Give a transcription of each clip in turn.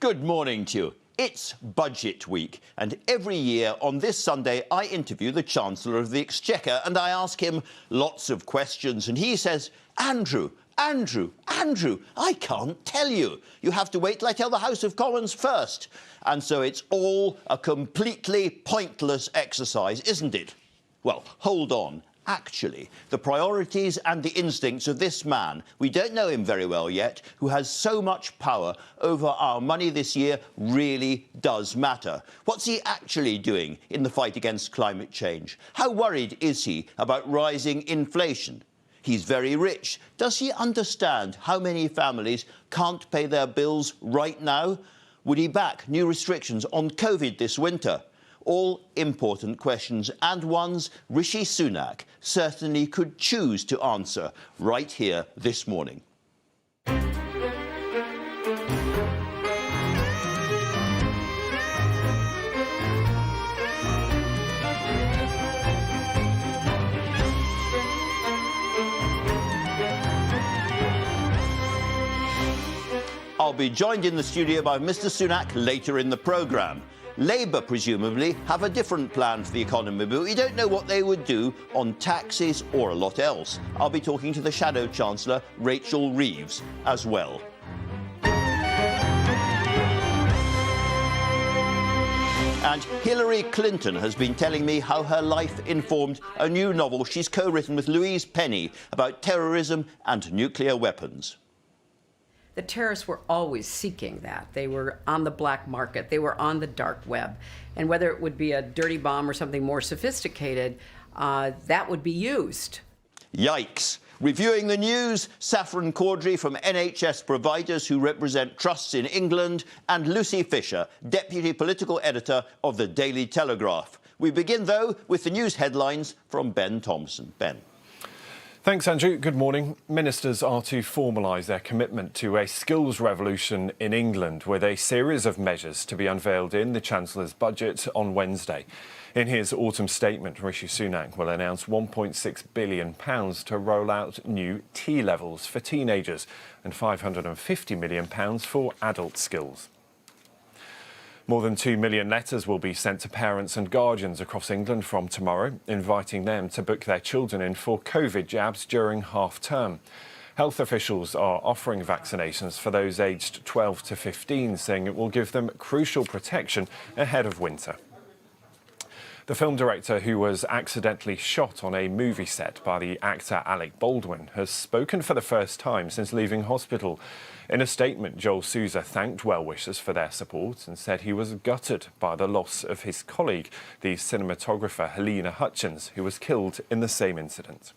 Good morning to you. It's budget week, and every year on this Sunday I interview the Chancellor of the Exchequer and I ask him lots of questions, and he says, Andrew, I can't tell you. You have to wait till I tell the House of Commons first. And so it's all a completely pointless exercise, isn't it? Well, hold on. Actually, the priorities and the instincts of this man, we don't know him very well yet, who has so much power over our money this year, really does matter. What's he actually doing in the fight against climate change? How worried is he about rising inflation? He's very rich. Does he understand how many families can't pay their bills right now? Would he back new restrictions on COVID this winter? All important questions, and ones Rishi Sunak certainly could choose to answer right here this morning. I'll be joined in the studio by Mr. Sunak later in the programme. Labour, presumably, have a different plan for the economy, but we don't know what they would do on taxes or a lot else. I'll be talking to the Shadow Chancellor, Rachel Reeves, as well. And Hillary Clinton has been telling me how her life informed a new novel she's co-written with Louise Penny about terrorism and nuclear weapons. The terrorists were always seeking that. They were on the black market. They were on the dark web. And whether it would be a dirty bomb or something more sophisticated, that would be used. Yikes. Reviewing the news, Saffron Cordery from NHS Providers, who represent trusts in England, and Lucy Fisher, Deputy Political Editor of the Daily Telegraph. We begin, though, with the news headlines from Ben Thompson. Ben. Thanks, Andrew. Good morning. Ministers are to formalise their commitment to a skills revolution in England, with a series of measures to be unveiled in the Chancellor's budget on Wednesday. In his autumn statement, Rishi Sunak will announce £1.6 billion to roll out new T-levels for teenagers and £550 million for adult skills. More than 2 million letters will be sent to parents and guardians across England from tomorrow, inviting them to book their children in for COVID jabs during half-term. Health officials are offering vaccinations for those aged 12 to 15, saying it will give them crucial protection ahead of winter. The film director, who was accidentally shot on a movie set by the actor Alec Baldwin, has spoken for the first time since leaving hospital. In a statement, Joel Souza thanked well-wishers for their support and said he was gutted by the loss of his colleague, the cinematographer Helena Hutchins, who was killed in the same incident.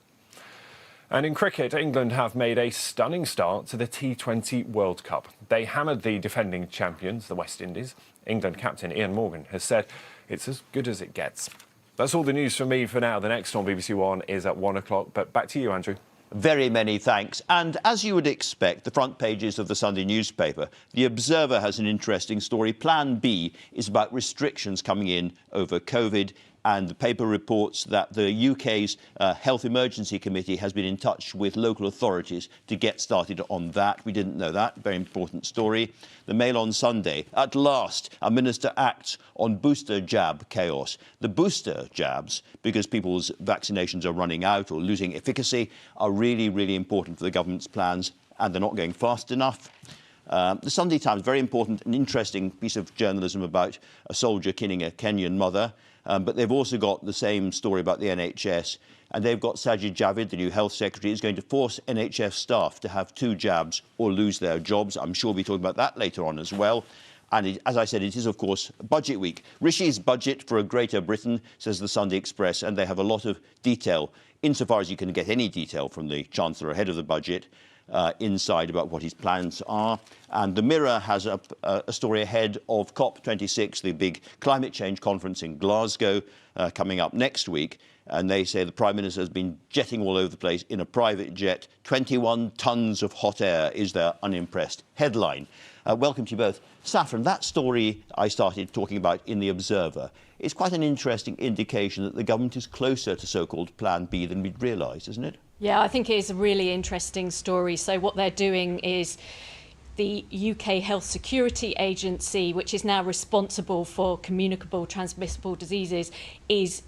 And in cricket, England have made a stunning start to the T20 World Cup. They hammered the defending champions, the West Indies. England captain Ian Morgan has said it's as good as it gets. That's all the news from me for now. The next on BBC One is at 1 o'clock. But back to you, Andrew. Very many thanks. And as you would expect, the front pages of the Sunday newspaper, The Observer has an interesting story. Plan B is about restrictions coming in over COVID. And the paper reports that the UK's Health Emergency Committee has been in touch with local authorities to get started on that. We didn't know that. Very important story. The Mail on Sunday. At last, a minister acts on booster jab chaos. The booster jabs, because people's vaccinations are running out or losing efficacy, are really, really important for the government's plans, and they're not going fast enough. The Sunday Times, very important and interesting piece of journalism about a soldier killing a Kenyan mother. But they've also got the same story about the NHS, and they've got Sajid Javid, the new health secretary, is going to force NHS staff to have 2 jabs or lose their jobs. I'm sure we'll be talking about that later on as well. And as I said, it is, of course, budget week. Rishi's budget for a Greater Britain, says the Sunday Express, and they have a lot of detail, insofar as you can get any detail from the Chancellor ahead of the budget. Inside about what his plans are. And the Mirror has a story ahead of COP26, the big climate change conference in Glasgow, coming up next week. And they say the Prime Minister has been jetting all over the place in a private jet. 21 tonnes of hot air is their unimpressed headline. Welcome to you both. Saffron, that story I started talking about in The Observer is quite an interesting indication that the government is closer to so-called Plan B than we'd realised, isn't it? Yeah, I think it is a really interesting story. So what they're doing is the UK Health Security Agency, which is now responsible for communicable transmissible diseases, is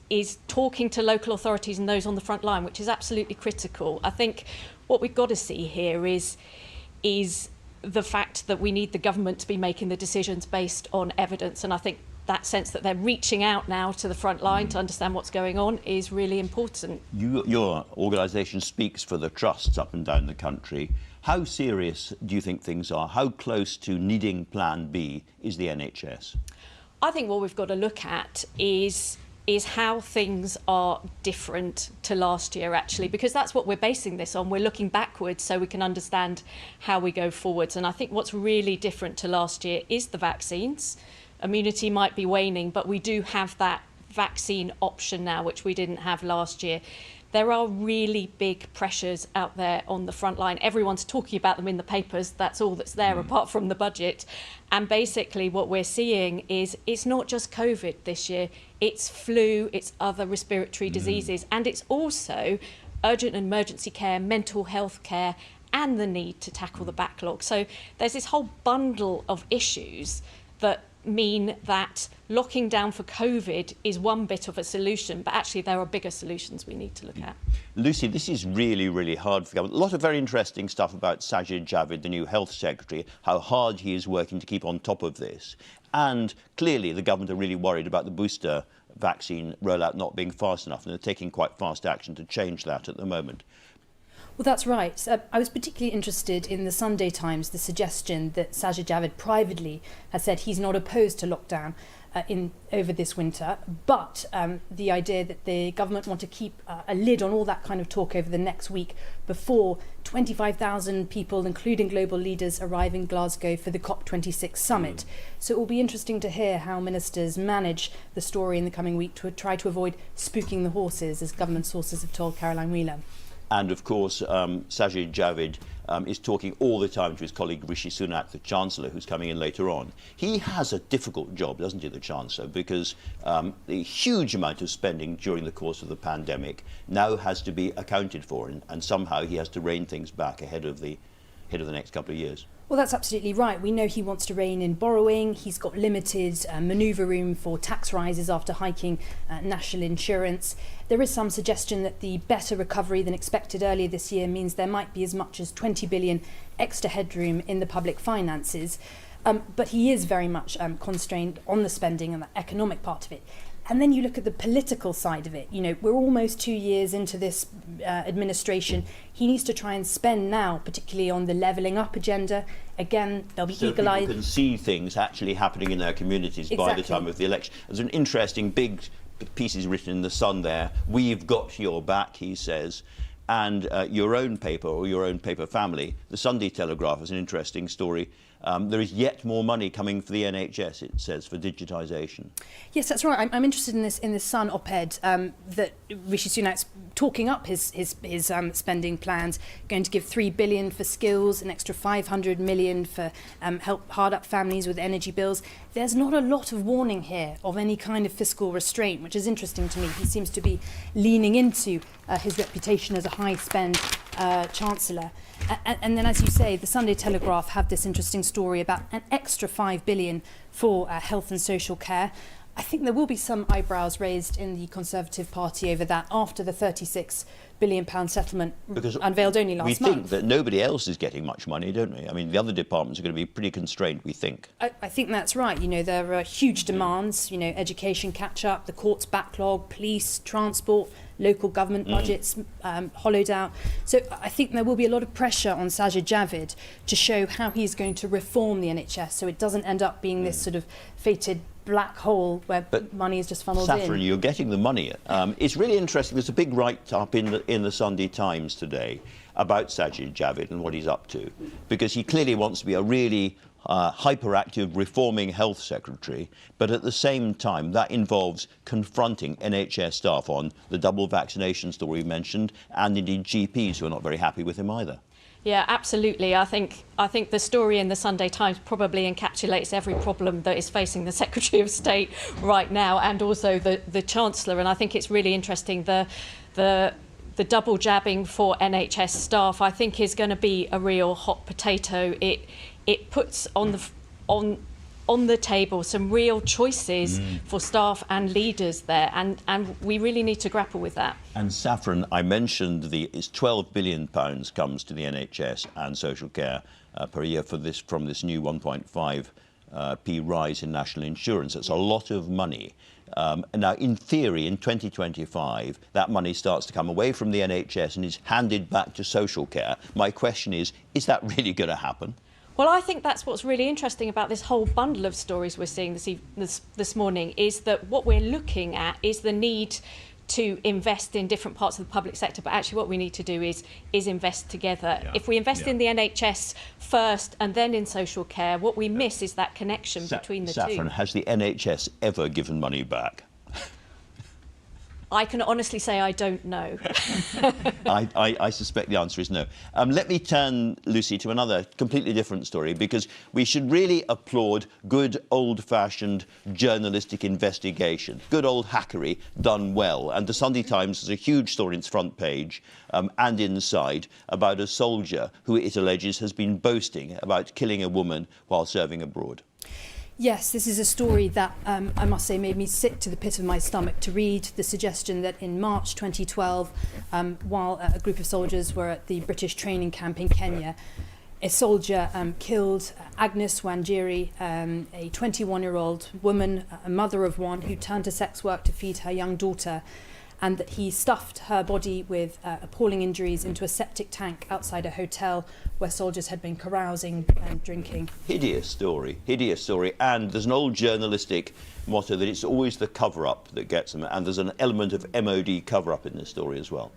talking to local authorities and those on the front line, which is absolutely critical. I think what we've got to see here is the fact that we need the government to be making the decisions based on evidence, and I think that sense that they're reaching out now to the front line to understand what's going on is really important. Your organisation speaks for the trusts up and down the country. How serious do you think things are? How close to needing Plan B is the NHS? I think what we've got to look at is how things are different to last year, actually, because that's what we're basing this on. We're looking backwards so we can understand how we go forwards. And I think what's really different to last year is the vaccines. Immunity might be waning, but we do have that vaccine option now, which we didn't have last year. There are really big pressures out there on the front line. Everyone's talking about them in the papers. That's all that's there apart from the budget. And basically what we're seeing is it's not just COVID this year. It's flu, it's other respiratory diseases, and it's also urgent and emergency care, mental health care, and the need to tackle the backlog. So there's this whole bundle of issues that mean that locking down for COVID is one bit of a solution, but actually there are bigger solutions we need to look at. Lucy, this is really, really hard for government. A lot of very interesting stuff about Sajid Javid, the new health secretary, how hard he is working to keep on top of this. And clearly the government are really worried about the booster vaccine rollout not being fast enough, and they're taking quite fast action to change that at the moment. Well, that's right. I was particularly interested in the Sunday Times, the suggestion that Sajid Javid privately has said he's not opposed to lockdown over this winter, but the idea that the government want to keep a lid on all that kind of talk over the next week before 25,000 people, including global leaders, arrive in Glasgow for the COP26 summit. So it will be interesting to hear how ministers manage the story in the coming week to try to avoid spooking the horses, as government sources have told Caroline Wheeler. And of course, Sajid Javid is talking all the time to his colleague Rishi Sunak, the chancellor, who's coming in later on. He has a difficult job, doesn't he, the chancellor, because the huge amount of spending during the course of the pandemic now has to be accounted for, and somehow he has to rein things back ahead of the next couple of years. Well, that's absolutely right. We know he wants to rein in borrowing. He's got limited manoeuvre room for tax rises after hiking national insurance. There is some suggestion that the better recovery than expected earlier this year means there might be as much as 20 billion extra headroom in the public finances. But he is very much constrained on the spending and the economic part of it. And then you look at the political side of it. You know, we're almost 2 years into this administration. He needs to try and spend now, particularly on the levelling up agenda. Again, there'll be eagle-eyed. People can see things actually happening in their communities by the time of the election. There's an interesting big piece is written in The Sun there. We've got your back, he says. And your own paper, or your own paper family, the Sunday Telegraph, has an interesting story. There is yet more money coming for the NHS, it says, for digitisation. Yes, that's right. I'm interested in the Sun op-ed that Rishi Sunak's talking up his spending plans, going to give £3 billion for skills, an extra £500 million for help hard-up families with energy bills. There's not a lot of warning here of any kind of fiscal restraint, which is interesting to me. He seems to be leaning into his reputation as a high-spend chancellor. And then, as you say, the Sunday Telegraph have this interesting story about an extra £5 billion for health and social care. I think there will be some eyebrows raised in the Conservative Party over that after the £36 billion settlement unveiled only last month. We think that nobody else is getting much money, don't we? I mean, the other departments are going to be pretty constrained, we think. I think that's right. You know, there are huge demands, you know, education catch-up, the courts backlog, police, transport, local government budgets hollowed out. So I think there will be a lot of pressure on Sajid Javid to show how he's going to reform the NHS so it doesn't end up being this sort of fated black hole where money is just funneled in. Saffron, you're getting the money. It's really interesting. There's a big write-up in the Sunday Times today about Sajid Javid and what he's up to, because he clearly wants to be a really hyperactive, reforming health secretary, but at the same time that involves confronting NHS staff on the double vaccination story you mentioned, and indeed GPs who are not very happy with him either. Yeah, absolutely. I think the story in the Sunday Times probably encapsulates every problem that is facing the Secretary of State right now, and also the Chancellor. And I think it's really interesting the double jabbing for NHS staff, I think, is going to be a real hot potato. it puts on the table some real choices for staff and leaders there, and we really need to grapple with that. And Saffron, I mentioned it's £12 billion comes to the NHS and social care per year from this new 1.5p rise in national insurance. It's a lot of money. Now, in theory, in 2025, that money starts to come away from the NHS and is handed back to social care. My question is that really going to happen? Well, I think that's what's really interesting about this whole bundle of stories we're seeing this morning, is that what we're looking at is the need to invest in different parts of the public sector, but actually what we need to do is invest together. Yeah. If we invest in the NHS first and then in social care, what we miss is that connection between the two. Saffron, has the NHS ever given money back? I can honestly say I don't know. I suspect the answer is no. Let me turn, Lucy, to another completely different story, because we should really applaud good old-fashioned journalistic investigation, good old hackery done well. And the Sunday Times has a huge story in its front page and inside about a soldier who it alleges has been boasting about killing a woman while serving abroad. Yes, this is a story that I must say made me sick to the pit of my stomach to read the suggestion that in March 2012, while a group of soldiers were at the British training camp in Kenya, a soldier killed Agnes Wanjiri, a 21-year-old woman, a mother of one, who turned to sex work to feed her young daughter, and that he stuffed her body with appalling injuries into a septic tank outside a hotel where soldiers had been carousing and drinking. Hideous story, and there's an old journalistic motto that it's always the cover-up that gets them, and there's an element of MOD cover-up in this story as well.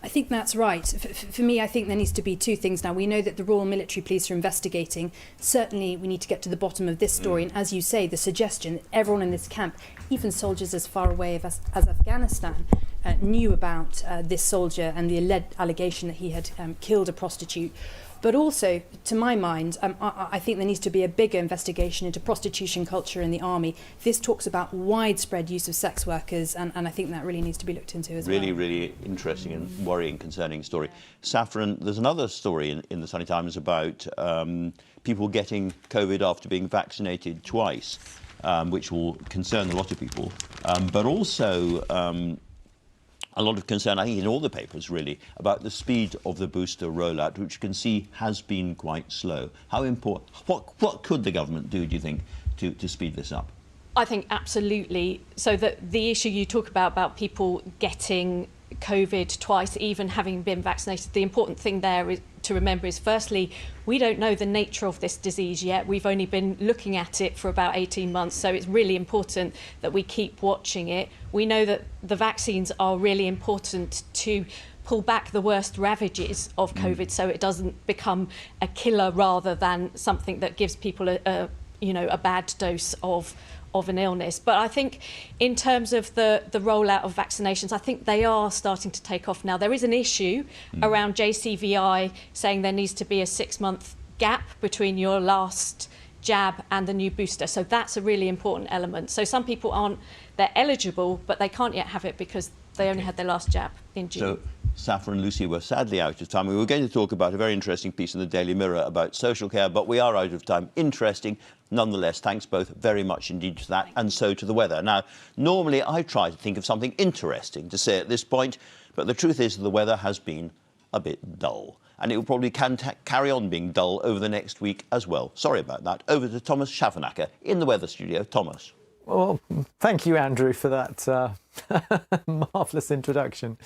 I think that's right. For me, I think there needs to be two things now. We know that the Royal Military Police are investigating. Certainly, we need to get to the bottom of this story. And as you say, the suggestion that everyone in this camp, even soldiers as far away as Afghanistan, knew about this soldier and the alleged allegation that he had killed a prostitute. But also, to my mind, I think there needs to be a bigger investigation into prostitution culture in the army. This talks about widespread use of sex workers, and I think that really needs to be looked into as well. Really interesting and worrying, concerning story. Saffron, there's another story in the Sunday Times about people getting COVID after being vaccinated twice, which will concern a lot of people, but also a lot of concern, I think, in all the papers, really, about the speed of the booster rollout, which you can see has been quite slow. How important? What could the government do you think, to speed this up? I think absolutely. So that the issue you talk about people getting COVID twice, even having been vaccinated, the important thing there is to remember is, firstly, we don't know the nature of this disease yet. We've only been looking at it for about 18 months, so it's really important that we keep watching it. We know that the vaccines are really important to pull back the worst ravages of COVID, so it doesn't become a killer rather than something that gives people a bad dose of an illness. But I think in terms of the rollout of vaccinations, I think they are starting to take off now. There is an issue around JCVI saying there needs to be a 6-month gap between your last jab and the new booster. So that's a really important element. So some people they're eligible, but they can't yet have it because they only had their last jab in June. So, Saffron and Lucy, we're sadly out of time. We were going to talk about a very interesting piece in the Daily Mirror about social care, but we are out of time. Interesting. Nonetheless, thanks both very much indeed to that, and so to the weather. Now, normally I try to think of something interesting to say at this point, but the truth is the weather has been a bit dull. And it will probably carry on being dull over the next week as well. Sorry about that. Over to Thomas Schaffenacker in the weather studio. Thomas. Well, thank you, Andrew, for that marvellous introduction.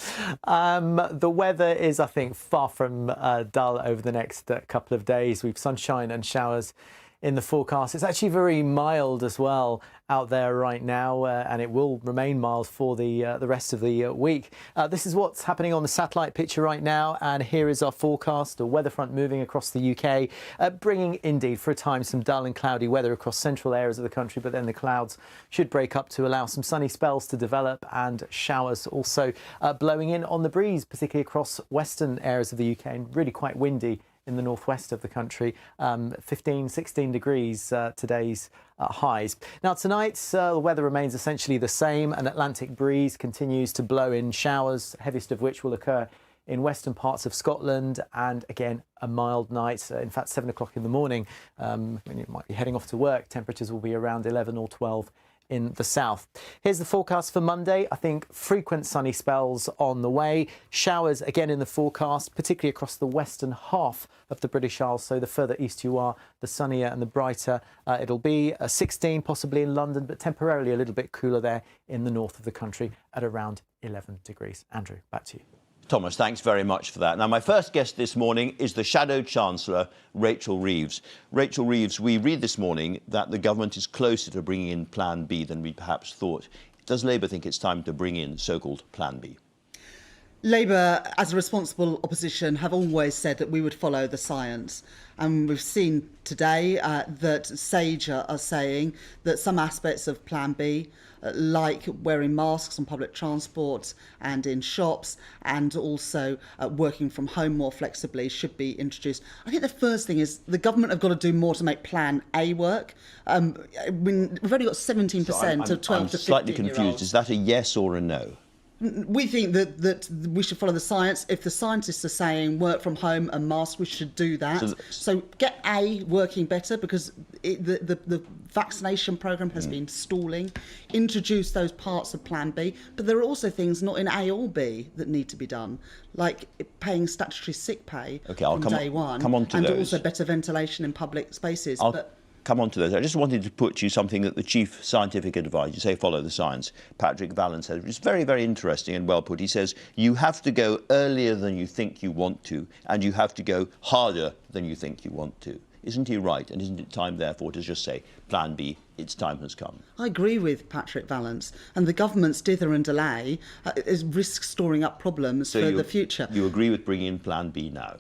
The weather is, I think, far from dull over the next couple of days. We've sunshine and showers in the forecast. It's actually very mild as well out there right now, and it will remain mild for the rest of the week. This is what's happening on the satellite picture right now, and here is our forecast. A weather front moving across the UK, bringing indeed for a time some dull and cloudy weather across central areas of the country, but then the clouds should break up to allow some sunny spells to develop, and showers also blowing in on the breeze, particularly across western areas of the UK, and really quite windy in the northwest of the country. 15, 16 degrees today's highs. Now tonight the weather remains essentially the same. An Atlantic breeze continues to blow in showers, heaviest of which will occur in western parts of Scotland, and again, a mild night. In fact, 7 o'clock in the morning, when you might be heading off to work, temperatures will be around 11 or 12 in the south. Here's the forecast for Monday. I think frequent sunny spells on the way. Showers again in the forecast, particularly across the western half of the British Isles. So the further east you are, the sunnier and the brighter it'll be. 16 possibly in London, but temporarily a little bit cooler there in the north of the country at around 11 degrees. Andrew, back to you. Thomas, thanks very much for that. Now, my first guest this morning is the Shadow Chancellor, Rachel Reeves. Rachel Reeves, we read this morning that the government is closer to bringing in Plan B than we perhaps thought. Does Labour think it's time to bring in so-called Plan B? Labour, as a responsible opposition, have always said that we would follow the science. And we've seen today that SAGE are saying that some aspects of Plan B, like wearing masks on public transport and in shops, and also working from home more flexibly, should be introduced. I think the first thing is the government have got to do more to make Plan A work. We've only got 17% of 12 to 15-year-olds. I'm slightly confused. Is that a yes or a no? We think that we should follow the science. If the scientists are saying work from home and masks, we should do that. So get A working better, because the vaccination programme has been stalling. Introduce those parts of Plan B. But there are also things not in A or B that need to be done, like paying statutory sick pay from day one. Come on to and those. Also better ventilation in public spaces. Come on to those. I just wanted to put you something that the chief scientific advisor, you say follow the science, Patrick Vallon said, which is very, very interesting and well put. He says, you have to go earlier than you think you want to, and you have to go harder than you think you want to. Isn't he right? And isn't it time, therefore, to just say, Plan B, its time has come? I agree with Patrick Vallance. And the government's dither and delay risks storing up problems for the future. You agree with bringing in Plan B now?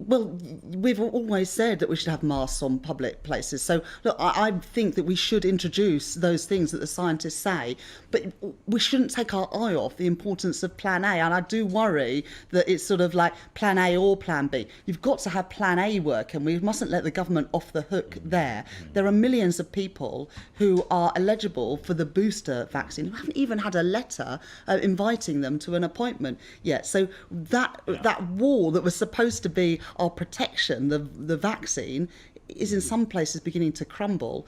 Well, we've always said that we should have masks on public places. So, look, I think that we should introduce those things that the scientists say, but we shouldn't take our eye off the importance of Plan A. And I do worry that it's sort of like Plan A or Plan B. You've got to have Plan A work, and we mustn't let the government off the hook there. There are millions of people who are eligible for the booster vaccine who haven't even had a letter inviting them to an appointment yet. So that wall that was supposed to be our protection, the vaccine, is in some places beginning to crumble.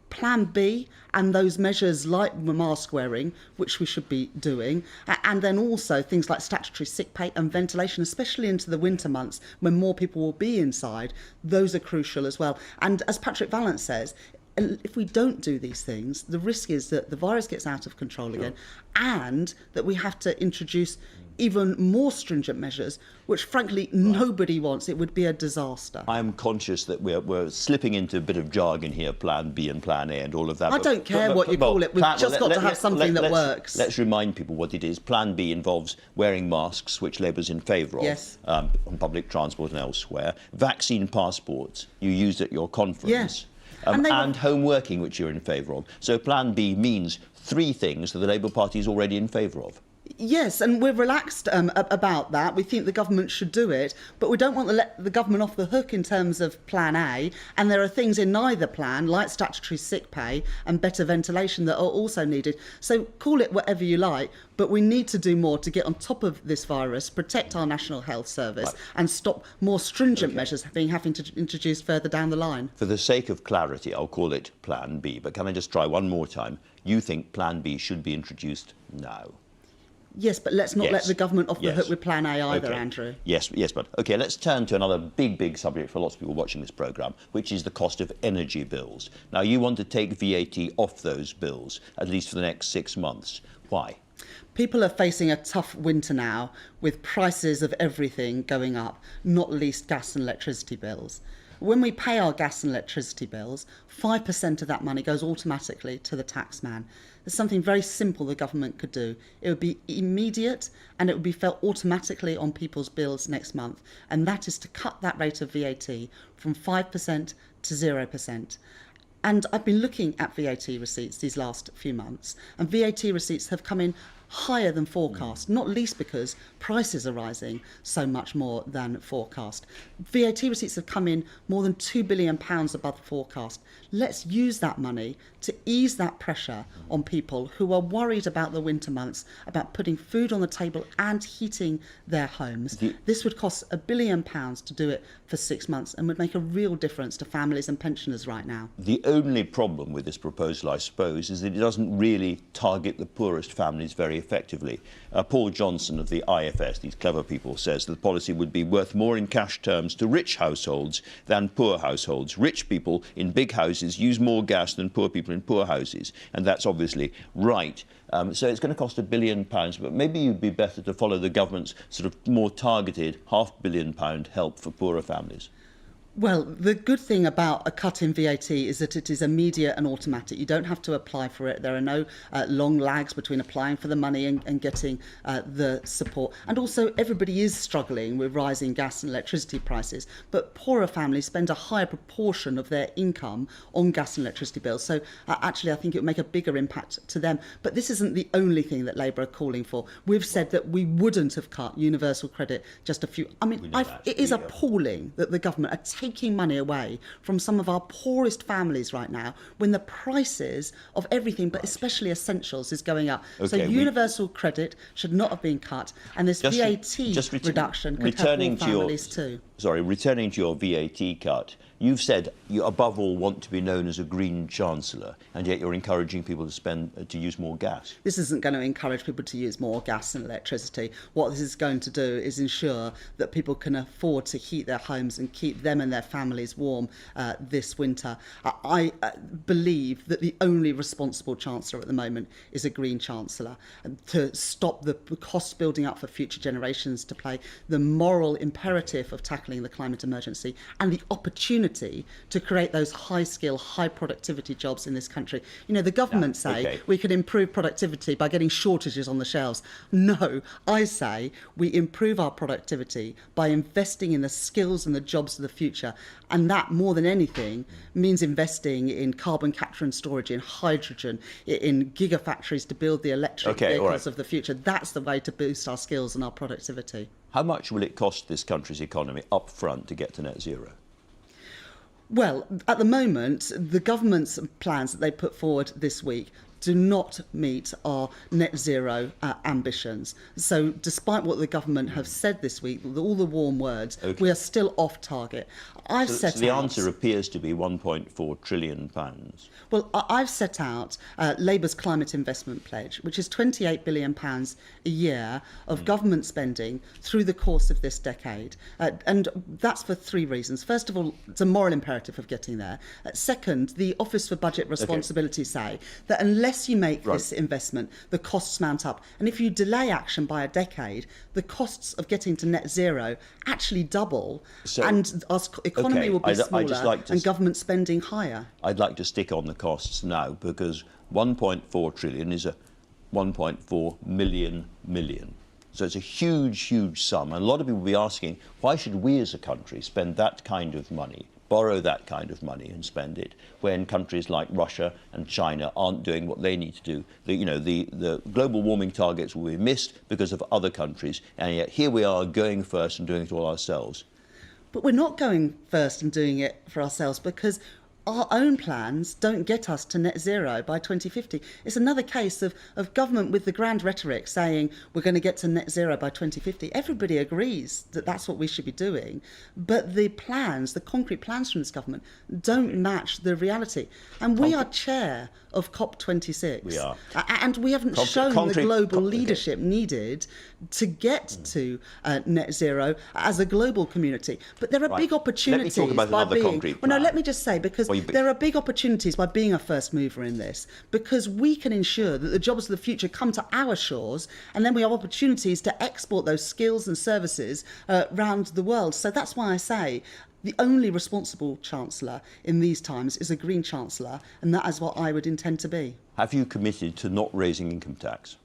Plan B and those measures like mask wearing, which we should be doing, and then also things like statutory sick pay and ventilation, especially into the winter months when more people will be inside, those are crucial as well. And as Patrick Vallance says, if we don't do these things, the risk is that the virus gets out of control again, and that we have to introduce even more stringent measures, which frankly nobody wants. It would be a disaster. I'm conscious that we're slipping into a bit of jargon here, Plan B and Plan A and all of that. I don't care what you call it. We've just got to have something that works. Let's remind people what it is. Plan B involves wearing masks, which Labour's in favour of, yes, on public transport and elsewhere. Vaccine passports, you used at your conference. Yes. And home working, which you're in favour of. So Plan B means three things that the Labour Party is already in favour of. Yes, and we're relaxed about that. We think the government should do it, but we don't want to let the government off the hook in terms of Plan A. And there are things in neither plan, like statutory sick pay and better ventilation, that are also needed. So call it whatever you like, but we need to do more to get on top of this virus, protect our National Health Service, and stop more stringent measures having to introduce further down the line. For the sake of clarity, I'll call it Plan B, but can I just try one more time? You think Plan B should be introduced now? Yes, but let's not let the government off the hook with Plan A either, Andrew. Yes, but OK, let's turn to another big subject for lots of people watching this programme, which is the cost of energy bills. Now, you want to take VAT off those bills, at least for the next 6 months. Why? People are facing a tough winter now, with prices of everything going up, not least gas and electricity bills. When we pay our gas and electricity bills, 5% of that money goes automatically to the taxman. There's something very simple the government could do. It would be immediate, and it would be felt automatically on people's bills next month. And that is to cut that rate of VAT from 5% to 0%. And I've been looking at VAT receipts these last few months, and VAT receipts have come in higher than forecast, not least because prices are rising so much more than forecast. VAT receipts have come in more than £2 billion above forecast. Let's use that money to ease that pressure on people who are worried about the winter months, about putting food on the table and heating their homes. This would cost £1 billion to do it for 6 months and would make a real difference to families and pensioners right now. The only problem with this proposal, I suppose, is that it doesn't really target the poorest families very effectively. Paul Johnson of the IFS, these clever people, says the policy would be worth more in cash terms to rich households than poor households. Rich people in big houses use more gas than poor people in poor houses, and that's obviously right. So it's going to cost £1 billion, but maybe you'd be better to follow the government's sort of more targeted £500 million help for poorer families. Well, the good thing about a cut in VAT is that it is immediate and automatic. You don't have to apply for it. There are no long lags between applying for the money and getting the support. And also, everybody is struggling with rising gas and electricity prices, but poorer families spend a higher proportion of their income on gas and electricity bills. So actually, I think it would make a bigger impact to them. But this isn't the only thing that Labour are calling for. We've said that we wouldn't have cut universal credit just a few. I mean, it is appalling that the government are taking money away from some of our poorest families right now when the prices of everything, but especially essentials, is going up. So universal credit should not have been cut, and this VAT reduction could help all families too. Sorry, returning to your VAT cut, you've said you above all want to be known as a green chancellor, and yet you're encouraging people to use more gas. This isn't going to encourage people to use more gas and electricity. What this is going to do is ensure that people can afford to heat their homes and keep them and their families warm this winter. I believe that the only responsible chancellor at the moment is a green chancellor, to stop the costs building up for future generations to pay, the moral imperative of tackling the climate emergency, and the opportunity to create those high-skill, high-productivity jobs in this country. You know, the government say we can improve productivity by getting shortages on the shelves. No, I say we improve our productivity by investing in the skills and the jobs of the future. And that, more than anything, means investing in carbon capture and storage, in hydrogen, in gigafactories to build the electric vehicles of the future. That's the way to boost our skills and our productivity. How much will it cost this country's economy up front to get to net zero? Well, at the moment, the government's plans that they put forward this week do not meet our net zero ambitions. So despite what the government have said this week, all the warm words, we are still off target. So the answer appears to be £1.4 trillion. Well, I've set out Labour's climate investment pledge, which is £28 billion a year of government spending through the course of this decade. And that's for three reasons. First of all, it's a moral imperative of getting there. Second, the Office for Budget Responsibility say that unless you make this investment, the costs mount up. And if you delay action by a decade, the costs of getting to net zero actually double, and our economy will be smaller and government spending higher. I'd like to stick on the costs now, because 1.4 trillion is a 1.4 million. So it's a huge, huge sum. And a lot of people will be asking, why should we as a country spend that kind of money, borrow that kind of money and spend it, when countries like Russia and China aren't doing what they need to do? The global warming targets will be missed because of other countries, and yet here we are going first and doing it all ourselves. But we're not going first and doing it for ourselves, because our own plans don't get us to net zero by 2050. It's another case of government with the grand rhetoric saying we're going to get to net zero by 2050. Everybody agrees that that's what we should be doing. But the plans, the concrete plans from this government, don't match the reality. And we are chair of COP26. We are. And we haven't shown the global leadership needed to get to net zero as a global community. But there are big opportunities. Let me talk about another concrete plan. Well, no, let me just say, because there are big opportunities by being a first mover in this, because we can ensure that the jobs of the future come to our shores, and then we have opportunities to export those skills and services around the world. So that's why I say the only responsible chancellor in these times is a green chancellor, and that is what I would intend to be. Have you committed to not raising income tax?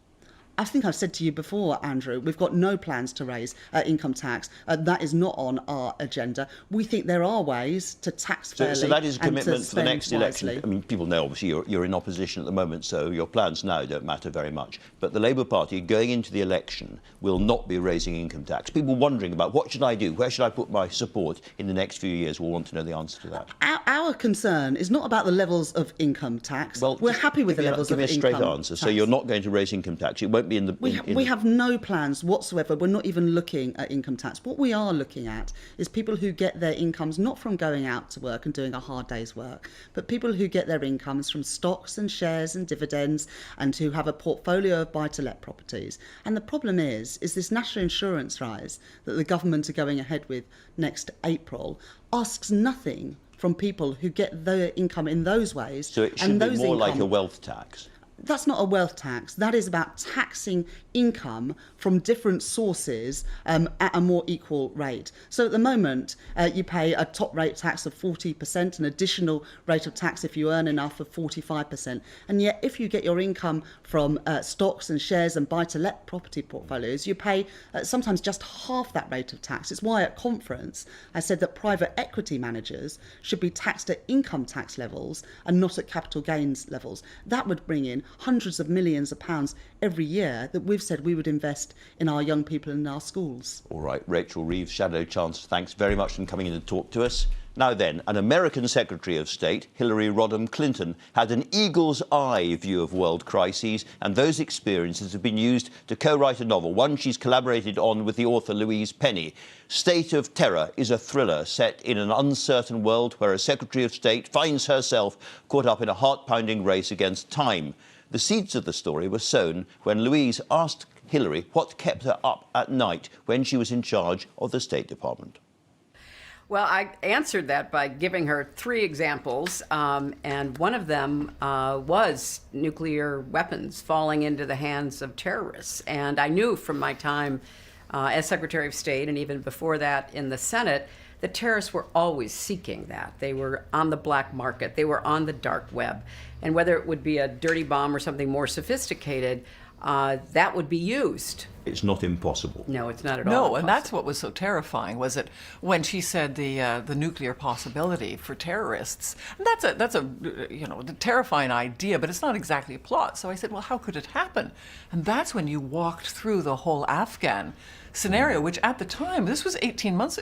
I think I've said to you before, Andrew, we've got no plans to raise income tax. That is not on our agenda. We think there are ways to tax fairly. So that is a commitment and to for the next election. wisely. I mean, people know, obviously, you're in opposition at the moment, so your plans now don't matter very much. But the Labour Party, going into the election, will not be raising income tax. People wondering about what should I do, where should I put my support in the next few years will want to know the answer to that. Our concern is not about the levels of income tax. Well, we're happy with the levels of income tax. Give me a straight answer. So you're not going to raise income tax. It won't be in the... We have no plans whatsoever. We're not even looking at income tax. What we are looking at is people who get their incomes not from going out to work and doing a hard day's work, but people who get their incomes from stocks and shares and dividends and who have a portfolio of buy-to-let properties. And the problem is this national insurance rise that the government are going ahead with next April asks nothing from people who get their income in those ways. So it should be more like a wealth tax. That's not a wealth tax. That is about taxing income from different sources at a more equal rate. So at the moment, you pay a top rate tax of 40%, an additional rate of tax if you earn enough of 45%. And yet, if you get your income from stocks and shares and buy-to-let property portfolios, you pay sometimes just half that rate of tax. It's why at conference I said that private equity managers should be taxed at income tax levels and not at capital gains levels. That would bring in hundreds of millions of pounds every year that we've said we would invest in our young people and in our schools. All right, Rachel Reeves, Shadow Chancellor, thanks very much for coming in to talk to us. Now then, an American Secretary of State, Hillary Rodham Clinton, had an eagle's eye view of world crises, and those experiences have been used to co-write a novel, one she's collaborated on with the author Louise Penny. State of Terror is a thriller set in an uncertain world where a Secretary of State finds herself caught up in a heart-pounding race against time. The seeds of the story were sown when Louise asked Hillary what kept her up at night when she was in charge of the State Department. Well, I answered that by giving her 3 examples, and one of them was nuclear weapons falling into the hands of terrorists. And I knew from my time as Secretary of State, and even before that in the Senate, that terrorists were always seeking that. They were on the black market. They were on the dark web. And whether it would be a dirty bomb or something more sophisticated, that would be used. It's not impossible. No, it's not at all No, impossible. and that's what was so terrifying, was it when she said the nuclear possibility for terrorists. And that's a terrifying idea, but it's not exactly a plot. So I said, well, how could it happen? And that's when you walked through the whole Afghan scenario, which at the time, this was 18 months,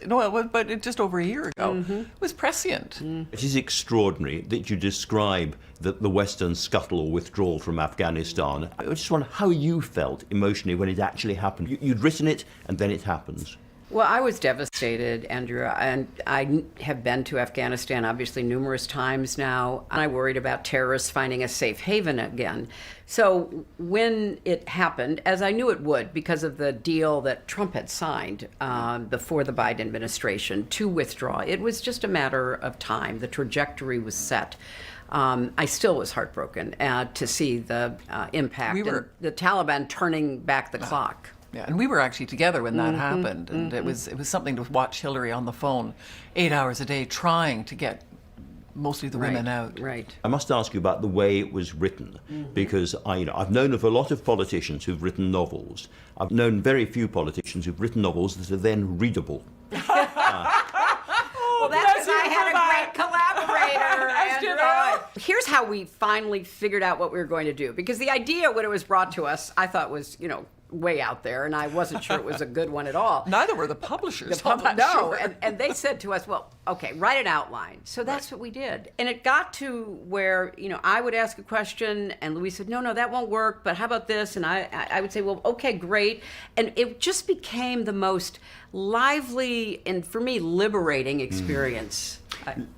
just over a year ago, was prescient. It is extraordinary that you describe the Western scuttle or withdrawal from Afghanistan. I just wonder how you felt emotionally when it actually happened. You'd written it, and then it happens. Well, I was devastated, Andrew, and I have been to Afghanistan, obviously, numerous times now, and I worried about terrorists finding a safe haven again. So when it happened, as I knew it would, because of the deal that Trump had signed before the Biden administration to withdraw, it was just a matter of time. The trajectory was set. I still was heartbroken to see the impact and the Taliban turning back the clock. Yeah, and we were actually together when that happened, and it was something to watch Hillary on the phone 8 hours a day trying to get mostly the women out. Right. I must ask you about the way it was written, because I've known of a lot of politicians who've written novels. I've known very few politicians who've written novels that are then readable. Well, that's because I had a great collaborator, Andrew. Here's how we finally figured out what we were going to do, because the idea when it was brought to us, I thought was, way out there, and I wasn't sure it was a good one at all. Neither were the publishers. And they said to us, well, okay, write an outline. So that's what we did. And it got to where, I would ask a question, and Louise said, no, that won't work, but how about this? And I would say, well, okay, great. And it just became the most lively and, for me, liberating experience.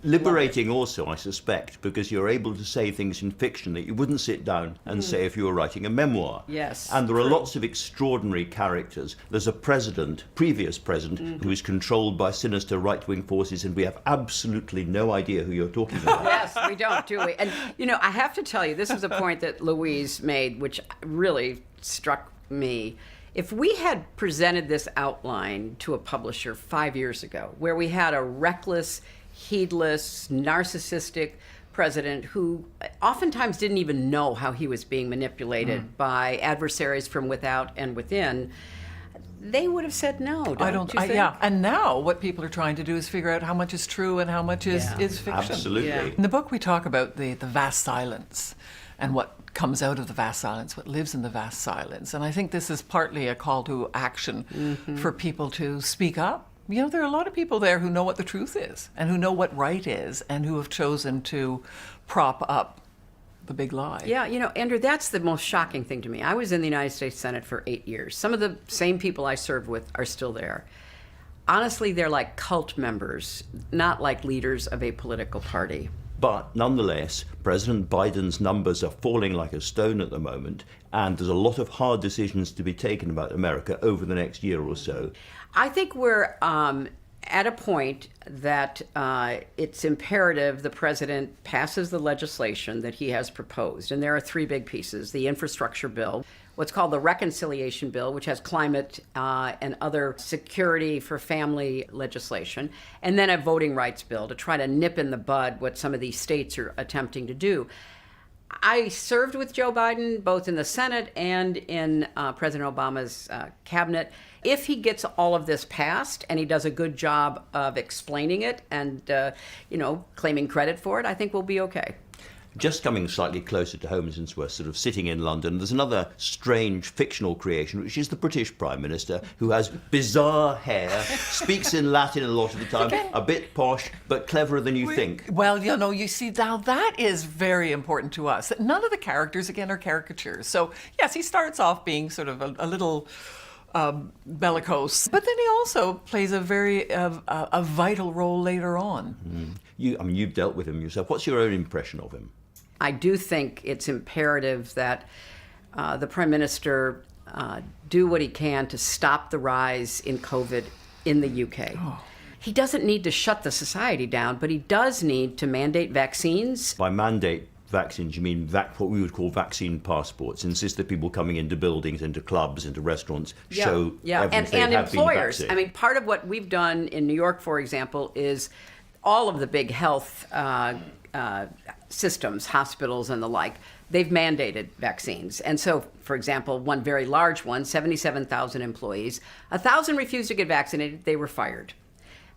Liberating also, I suspect, because you're able to say things in fiction that you wouldn't sit down and say if you were writing a memoir. Yes. And there are lots of extraordinary characters. There's a previous president, who is controlled by sinister right-wing forces, and we have absolutely no idea who you're talking about. Yes, we don't, do we? And, I have to tell you, this is a point that Louise made, which really struck me. If we had presented this outline to a publisher 5 years ago, where we had a reckless, heedless, narcissistic president who oftentimes didn't even know how he was being manipulated by adversaries from without and within, they would have said no, don't you think? Yeah, and now what people are trying to do is figure out how much is true and how much is fiction. Absolutely. Yeah. In the book, we talk about the vast silence and what comes out of the vast silence, what lives in the vast silence. And I think this is partly a call to action for people to speak up. You know, there are a lot of people there who know what the truth is and who know what right is and who have chosen to prop up the big lie. Yeah, you know, Andrew, that's the most shocking thing to me. I was in the United States Senate for 8 years. Some of the same people I served with are still there. Honestly, they're like cult members, not like leaders of a political party. But nonetheless, President Biden's numbers are falling like a stone at the moment, and there's a lot of hard decisions to be taken about America over the next year or so. I think we're at a point that it's imperative the president passes the legislation that he has proposed. And there are three big pieces: the infrastructure bill, what's called the reconciliation bill, which has climate and other security for family legislation, and then a voting rights bill to try to nip in the bud what some of these states are attempting to do. I served with Joe Biden both in the Senate and in President Obama's cabinet. If he gets all of this passed and he does a good job of explaining it and, claiming credit for it, I think we'll be okay. Just coming slightly closer to home, since we're sort of sitting in London, there's another strange fictional creation, which is the British Prime Minister, who has bizarre hair, speaks in Latin a lot of the time, a bit posh, but cleverer than you think. Well, you see, now that is very important to us. None of the characters, again, are caricatures. So, yes, he starts off being sort of a little bellicose, but then he also plays a very a vital role later on. You've dealt with him yourself. What's your own impression of him? I do think it's imperative that the Prime Minister do what he can to stop the rise in COVID in the UK. He doesn't need to shut the society down, but he does need to mandate vaccines. By mandate vaccines, you mean what we would call vaccine passports, insist that people coming into buildings, into clubs, into restaurants show evidence they and have been employers. vaccinated. I mean, part of what we've done in New York, for example, is all of the big health systems, hospitals and the like, they've mandated vaccines. And so, for example, one very large one, 77,000 employees, 1,000 refused to get vaccinated, they were fired.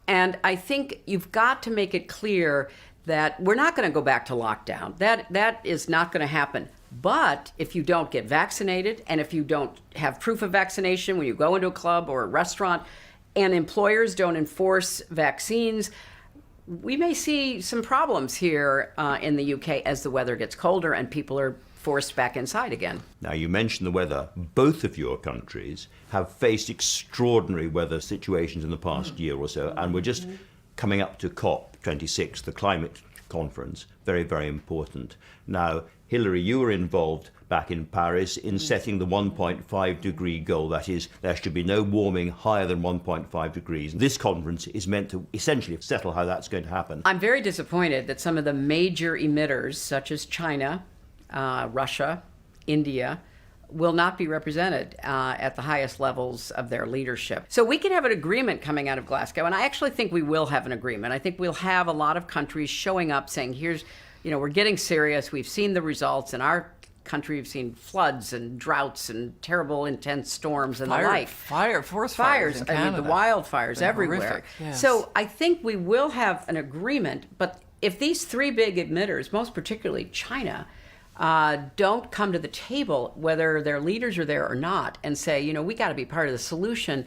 And I think you've got to make it clear that we're not going to go back to lockdown. That is not going to happen. But if you don't get vaccinated and if you don't have proof of vaccination when you go into a club or a restaurant and employers don't enforce vaccines, we may see some problems here in the UK as the weather gets colder and people are forced back inside again. Now, you mentioned the weather. Both of your countries have faced extraordinary weather situations in the past year or so, and we're just coming up to COP26, the climate conference, very, very important. Now, Hillary, you were involved back in Paris in setting the 1.5 degree goal. That is, there should be no warming higher than 1.5 degrees. This conference is meant to essentially settle how that's going to happen. I'm very disappointed that some of the major emitters, such as China, Russia, India, will not be represented at the highest levels of their leadership. So we can have an agreement coming out of Glasgow, and I actually think we will have an agreement. I think we'll have a lot of countries showing up saying, here's, we're getting serious. We've seen the results. In our country, we've seen floods and droughts and terrible, intense storms and the like. Forest fires in Canada. The wildfires everywhere. Horrific, yes. So I think we will have an agreement, but if these three big emitters, most particularly China, don't come to the table, whether their leaders are there or not, and say, we got to be part of the solution,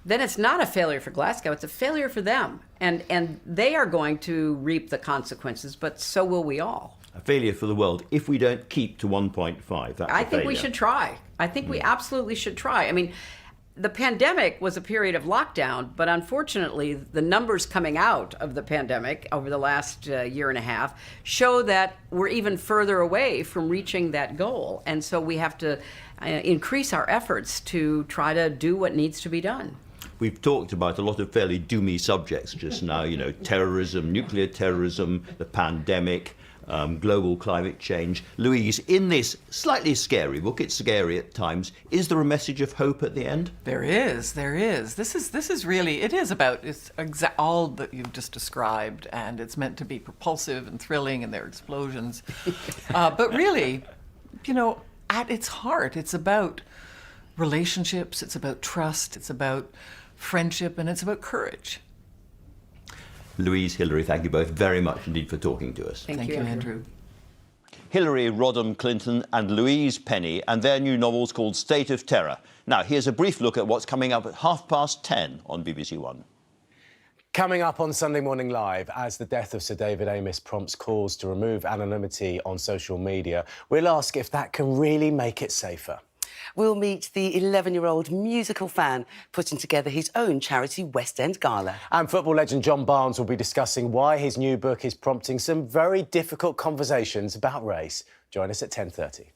then it's not a failure for Glasgow, it's a failure for them. And they are going to reap the consequences, but so will we all. A failure for the world if we don't keep to 1.5. That's I a think we failure. should try. I think we absolutely should try. I mean, the pandemic was a period of lockdown, but unfortunately, the numbers coming out of the pandemic over the last year and a half show that we're even further away from reaching that goal. And so we have to increase our efforts to try to do what needs to be done. We've talked about a lot of fairly doomy subjects just now, terrorism, nuclear terrorism, the pandemic. global climate change. Louise, in this slightly scary book, it's scary at times, is there a message of hope at the end? There is. This is really, it is about all that you've just described, and it's meant to be propulsive and thrilling, and there are explosions. But really, at its heart, it's about relationships, it's about trust, it's about friendship, and it's about courage. Louise, Hilary, thank you both very much indeed for talking to us. Thank you, Andrew. Hillary Rodham Clinton and Louise Penny and their new novels called State of Terror. Now, here's a brief look at what's coming up at 10:30 on BBC One. Coming up on Sunday Morning Live, as the death of Sir David Amess prompts calls to remove anonymity on social media, we'll ask if that can really make it safer. We'll meet the 11-year-old musical fan putting together his own charity West End gala. And football legend John Barnes will be discussing why his new book is prompting some very difficult conversations about race. Join us at 10:30.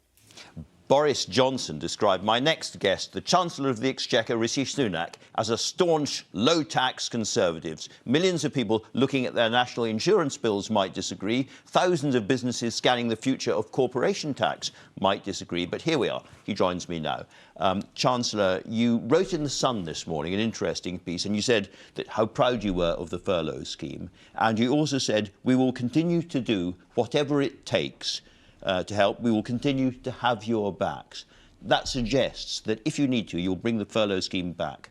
Boris Johnson described my next guest, the Chancellor of the Exchequer, Rishi Sunak, as a staunch, low-tax Conservative. Millions of people looking at their national insurance bills might disagree. Thousands of businesses scanning the future of corporation tax might disagree. But here we are. He joins me now. Chancellor, you wrote in The Sun this morning an interesting piece, and you said that how proud you were of the furlough scheme. And you also said, we will continue to do whatever it takes to help. We will continue to have your backs. That suggests that if you need to, you'll bring the furlough scheme back.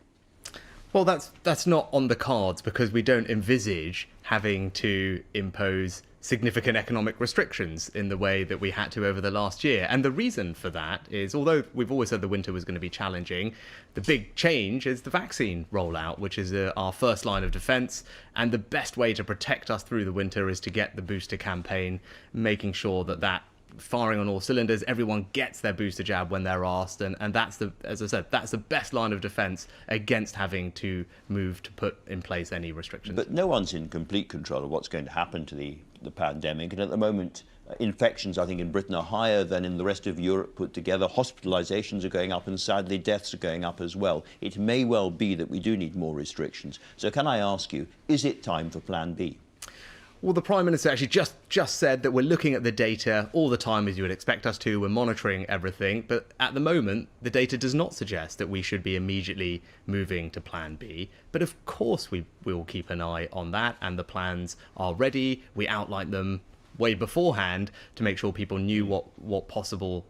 Well, that's not on the cards because we don't envisage having to impose significant economic restrictions in the way that we had to over the last year. And the reason for that is, although we've always said the winter was going to be challenging, the big change is the vaccine rollout, which is our first line of defence. And the best way to protect us through the winter is to get the booster campaign, making sure that firing on all cylinders, everyone gets their booster jab when they're asked, and that's as I said, that's the best line of defence against having to move to put in place any restrictions. But no one's in complete control of what's going to happen to the pandemic, and at the moment infections, I think, in Britain are higher than in the rest of Europe put together. Hospitalisations are going up, and sadly deaths are going up as well. It may well be that we do need more restrictions. So can I ask you, is it time for Plan B? Well, the Prime Minister actually just said that we're looking at the data all the time, as you would expect us to. We're monitoring everything. But at the moment, the data does not suggest that we should be immediately moving to Plan B. But of course, we will keep an eye on that. And the plans are ready. We outlined them way beforehand to make sure people knew what possible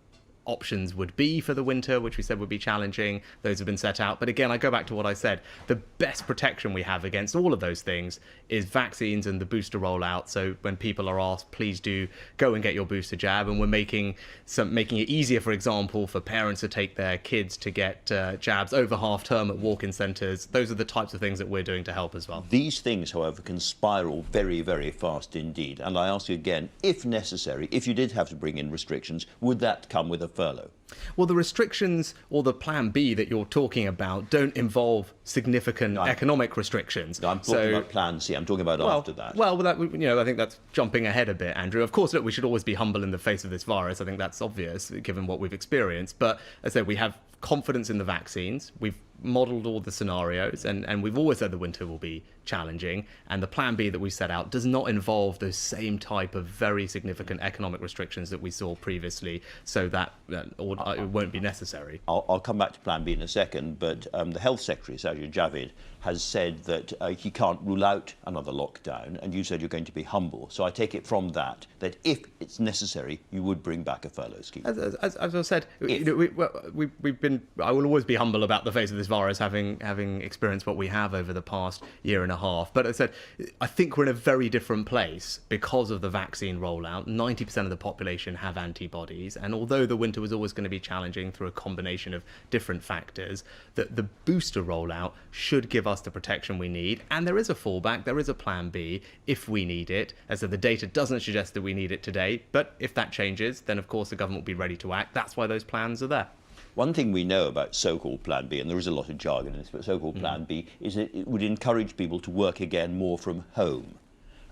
options would be for the winter, which we said would be challenging. Those have been set out. But again, I go back to what I said. The best protection we have against all of those things is vaccines and the booster rollout. So when people are asked, please do go and get your booster jab. And we're making it easier, for example, for parents to take their kids to get jabs over half term at walk-in centres. Those are the types of things that we're doing to help as well. These things, however, can spiral very, very fast indeed. And I ask you again, if necessary, if you did have to bring in restrictions, would that come with a furlough? Well, the restrictions or the Plan B that you're talking about don't involve significant economic restrictions. No, I'm talking about Plan C. I'm talking about after that. Well, I think that's jumping ahead a bit, Andrew. Of course, look, we should always be humble in the face of this virus. I think that's obvious, given what we've experienced. But as I said, we have confidence in the vaccines. We've modelled all the scenarios, and we've always said the winter will be challenging. And the Plan B that we set out does not involve those same type of very significant economic restrictions that we saw previously, so that it won't be necessary. I'll come back to Plan B in a second, but the Health Secretary, Sajid Javid, has said that he can't rule out another lockdown, and you said you're going to be humble. So I take it from that if it's necessary, you would bring back a furlough scheme. As I said, we've been. I will always be humble about the face of this virus, having experienced what we have over the past year and a half. But as I said, I think we're in a very different place because of the vaccine rollout. 90% of the population have antibodies, and although the winter was always going to be challenging through a combination of different factors, that the booster rollout should give us the protection we need. And there is a fallback, there is a Plan B if we need it. As the data doesn't suggest that we need it today, but if that changes, then of course the government will be ready to act. That's why those plans are there. One thing we know about so-called Plan B, and there is a lot of jargon in this, but so-called Plan B, is that it would encourage people to work again more from home.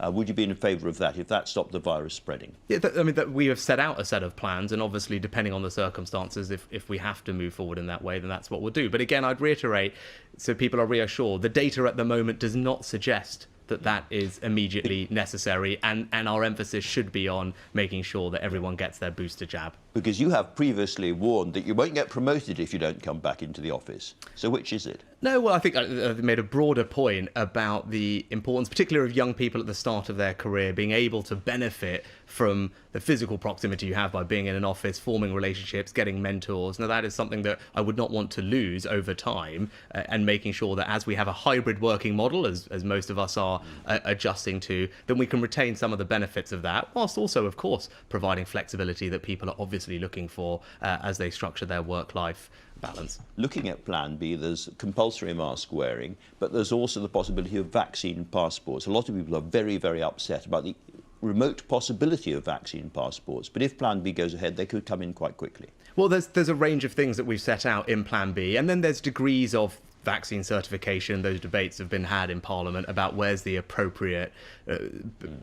Would you be in favour of that if that stopped the virus spreading? Yeah, we have set out a set of plans, and obviously, depending on the circumstances, if we have to move forward in that way, then that's what we'll do. But again, I'd reiterate, so people are reassured, the data at the moment does not suggest that is immediately necessary, and our emphasis should be on making sure that everyone gets their booster jab. Because you have previously warned that you won't get promoted if you don't come back into the office. So which is it? No, well, I think I've made a broader point about the importance, particularly of young people at the start of their career, being able to benefit from the physical proximity you have by being in an office, forming relationships, getting mentors. Now, that is something that I would not want to lose over time, and making sure that as we have a hybrid working model, as most of us are adjusting to, then we can retain some of the benefits of that, whilst also, of course, providing flexibility that people are obviously looking for as they structure their work-life balance. Looking at Plan B, there's compulsory mask wearing, but there's also the possibility of vaccine passports. A lot of people are very, very upset about the remote possibility of vaccine passports, but if Plan B goes ahead, they could come in quite quickly. Well, there's a range of things that we've set out in Plan B, and then there's degrees of vaccine certification. Those debates have been had in Parliament about where's the appropriate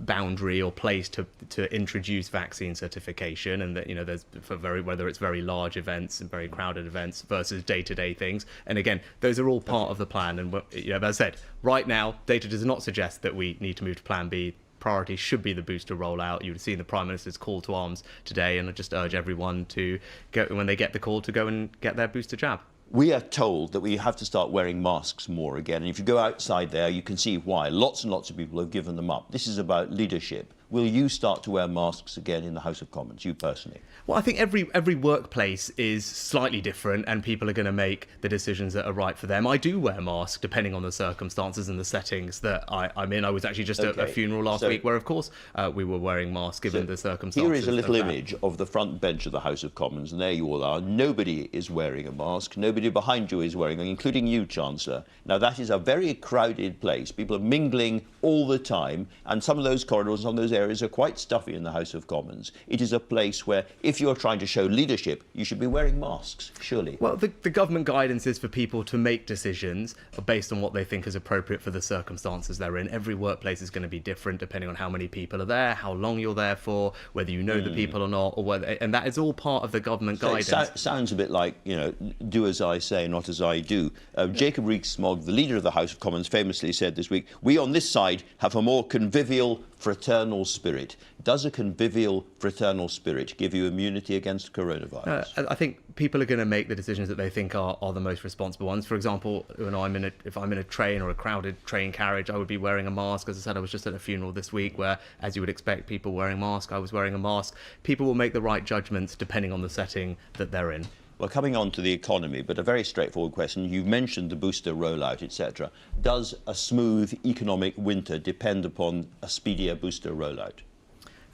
boundary or place to introduce vaccine certification, and that, you know, there's whether it's very large events and very crowded events versus day-to-day things. And again, those are all part of the plan. And as I said, right now, data does not suggest that we need to move to Plan B. Priority should be the booster rollout. You would have seen the Prime Minister's call to arms today, and I just urge everyone to go, when they get the call, to go and get their booster jab. We are told that we have to start wearing masks more again. And if you go outside there, you can see why. Lots and lots of people have given them up. This is about leadership. Will you start to wear masks again in the House of Commons, you personally? Well, I think every workplace is slightly different, and people are going to make the decisions that are right for them. I do wear masks depending on the circumstances and the settings that I'm in. I was actually just at a funeral last week where, of course, we were wearing masks given the circumstances. Here is a little image of the front bench of the House of Commons, and there you all are. Nobody is wearing a mask. Nobody behind you is wearing one, including you, Chancellor. Now, that is a very crowded place. People are mingling all the time, and some of those corridors, some of those areas are quite stuffy in the House of Commons. It is a place where, if you're trying to show leadership, you should be wearing masks, surely. Well, the government guidance is for people to make decisions based on what they think is appropriate for the circumstances they're in. Every workplace is going to be different depending on how many people are there, how long you're there for, whether you know the people or not, or whether, and that is all part of the government guidance. It sounds a bit like, you know, do as I say, not as I do. Jacob Rees-Mogg, the leader of the House of Commons, famously said this week, "We on this side have a more convivial, fraternal spirit." Does a convivial, fraternal spirit give you immunity against coronavirus? I think people are going to make the decisions that they think are the most responsible ones. For example, if I'm in a train or a crowded train carriage, I would be wearing a mask. As I said, I was just at a funeral this week where, as you would expect, people wearing masks. I was wearing a mask. People will make the right judgments depending on the setting that they're in. Well, coming on to the economy, but a very straightforward question. You've mentioned the booster rollout, etc. Does a smooth economic winter depend upon a speedier booster rollout?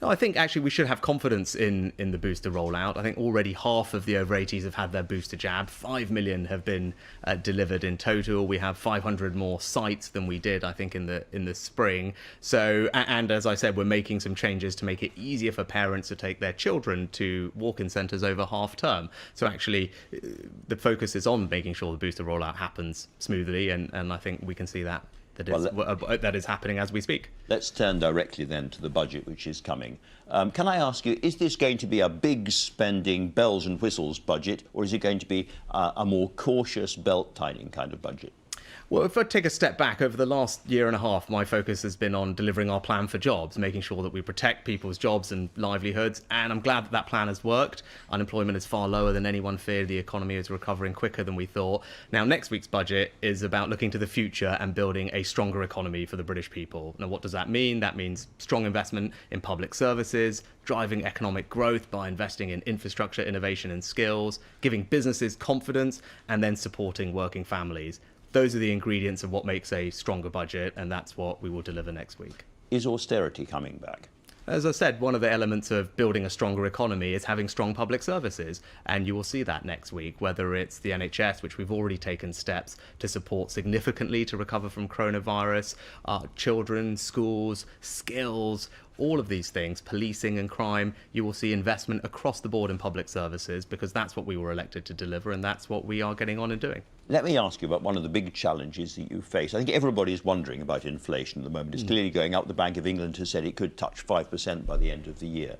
No, I think actually we should have confidence in the booster rollout. I think already half of the over 80s have had their booster jab. 5 million have been delivered in total. We have 500 more sites than we did, I think, in the spring. So, and as I said, we're making some changes to make it easier for parents to take their children to walk-in centres over half term. So actually, the focus is on making sure the booster rollout happens smoothly, and I think we can see that. That is happening as we speak. Let's turn directly then to the budget which is coming. Can I ask you, is this going to be a big spending bells and whistles budget, or is it going to be a more cautious belt-tightening kind of budget? Well, if I take a step back, over the last year and a half, my focus has been on delivering our plan for jobs, making sure that we protect people's jobs and livelihoods, and I'm glad that plan has worked. Unemployment is far lower than anyone feared. The economy is recovering quicker than we thought. Now, next week's budget is about looking to the future and building a stronger economy for the British people. Now, what does that mean? That means strong investment in public services, driving economic growth by investing in infrastructure, innovation and skills, giving businesses confidence, and then supporting working families. Those are the ingredients of what makes a stronger budget, and that's what we will deliver next week. Is austerity coming back? As I said, one of the elements of building a stronger economy is having strong public services, and you will see that next week, whether it's the NHS, which we've already taken steps to support significantly to recover from coronavirus, children, schools, skills, all of these things, policing and crime. You will see investment across the board in public services, because that's what we were elected to deliver, and that's what we are getting on and doing. Let me ask you about one of the big challenges that you face. I think everybody is wondering about inflation at the moment. It's clearly going up. The Bank of England has said it could touch 5% by the end of the year.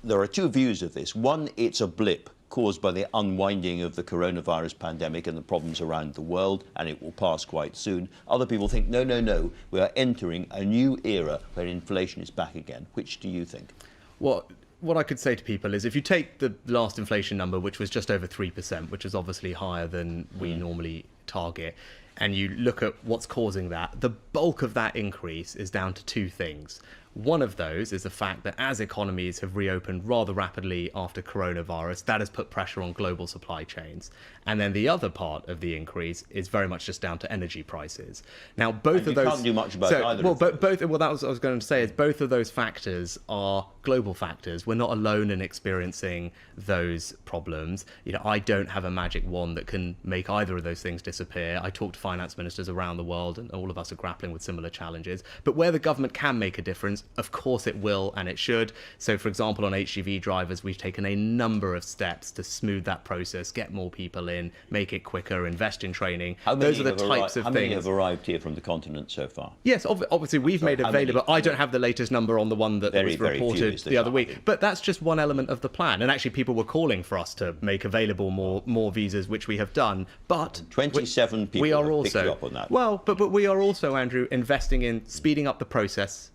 There are two views of this. One, it's a blip caused by the unwinding of the coronavirus pandemic and the problems around the world, and it will pass quite soon. Other people think, no, no, no, we are entering a new era where inflation is back again. Which do you think? Well, what I could say to people is if you take the last inflation number, which was just over 3%, which is obviously higher than we normally target, and you look at what's causing that, the bulk of that increase is down to two things. One of those is the fact that as economies have reopened rather rapidly after coronavirus, that has put pressure on global supply chains. And then the other part of the increase is very much just down to energy prices. Now, both of those... You can't do much about either. Well, that was what I was going to say, is both of those factors are global factors. We're not alone in experiencing those problems. You know, I don't have a magic wand that can make either of those things disappear. I talk to finance ministers around the world, and all of us are grappling with similar challenges. But where the government can make a difference, of course it will and it should. So, for example, on HGV drivers, we've taken a number of steps to smooth that process, get more people in, make it quicker, invest in training. Those are the types of things. How many have arrived here from the continent so far? Yes, obviously we've made available. I don't have the latest number on the one that was reported the other week, but that's just one element of the plan. And actually, people were calling for us to make available more visas, which we have done. But 27 people we are have also picked you up on that. Well, but we are also, Andrew, investing in speeding up the process.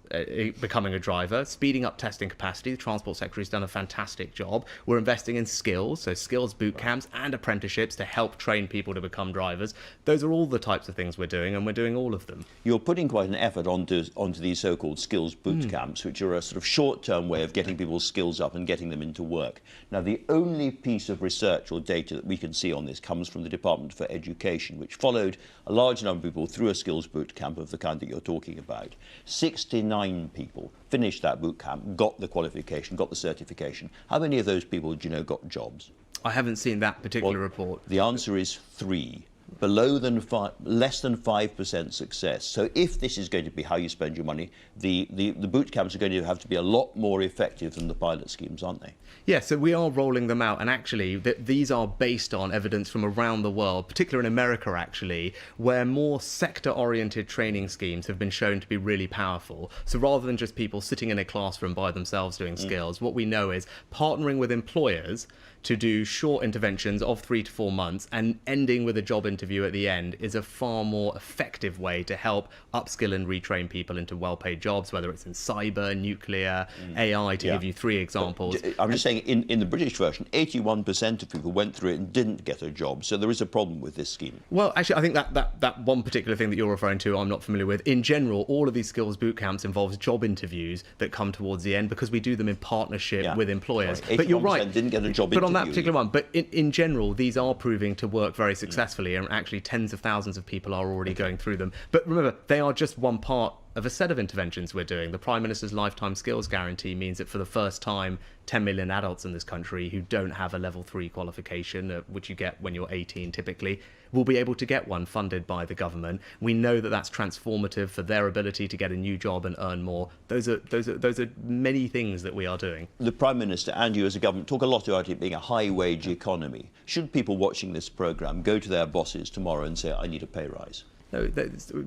Becoming a driver, speeding up testing capacity. The Transport Secretary has done a fantastic job. We're investing in skills, so skills boot camps and apprenticeships to help train people to become drivers. Those are all the types of things we're doing, and we're doing all of them. You're putting quite an effort onto these so-called skills boot camps, which are a sort of short-term way of getting people's skills up and getting them into work. Now, the only piece of research or data that we can see on this comes from the Department for Education, which followed a large number of people through a skills boot camp of the kind that you're talking about. 69 people finished that boot camp, got the qualification, got the certification. How many of those people, do you know, got jobs? I haven't seen that particular report. The answer is 3. Less than 5% success. So if this is going to be how you spend your money, the boot camps are going to have to be a lot more effective than the pilot schemes, aren't they? Yeah, so we are rolling them out, and actually these are based on evidence from around the world, particularly in America actually, where more sector-oriented training schemes have been shown to be really powerful. So rather than just people sitting in a classroom by themselves doing skills, what we know is partnering with employers to do short interventions of 3 to 4 months and ending with a job interview at the end is a far more effective way to help upskill and retrain people into well-paid jobs, whether it's in cyber, nuclear, AI, to give you 3 examples. I'm just saying, in the British version, 81% of people went through it and didn't get a job. So there is a problem with this scheme. Well, actually, I think that one particular thing that you're referring to, I'm not familiar with. In general, all of these skills boot camps involves job interviews that come towards the end because we do them in partnership with employers. But you're right. Didn't get a job but on that particular one, but in general, these are proving to work very successfully, and actually tens of thousands of people are already going through them. But remember, they are just one part of a set of interventions we're doing. The Prime Minister's Lifetime Skills Guarantee means that for the first time, 10 million adults in this country who don't have a level 3 qualification, which you get when you're 18 typically, will be able to get one funded by the government. We know that that's transformative for their ability to get a new job and earn more. Those are many things that we are doing. The Prime Minister and you as a government talk a lot about it being a high-wage economy. Should people watching this programme go to their bosses tomorrow and say, I need a pay rise? No,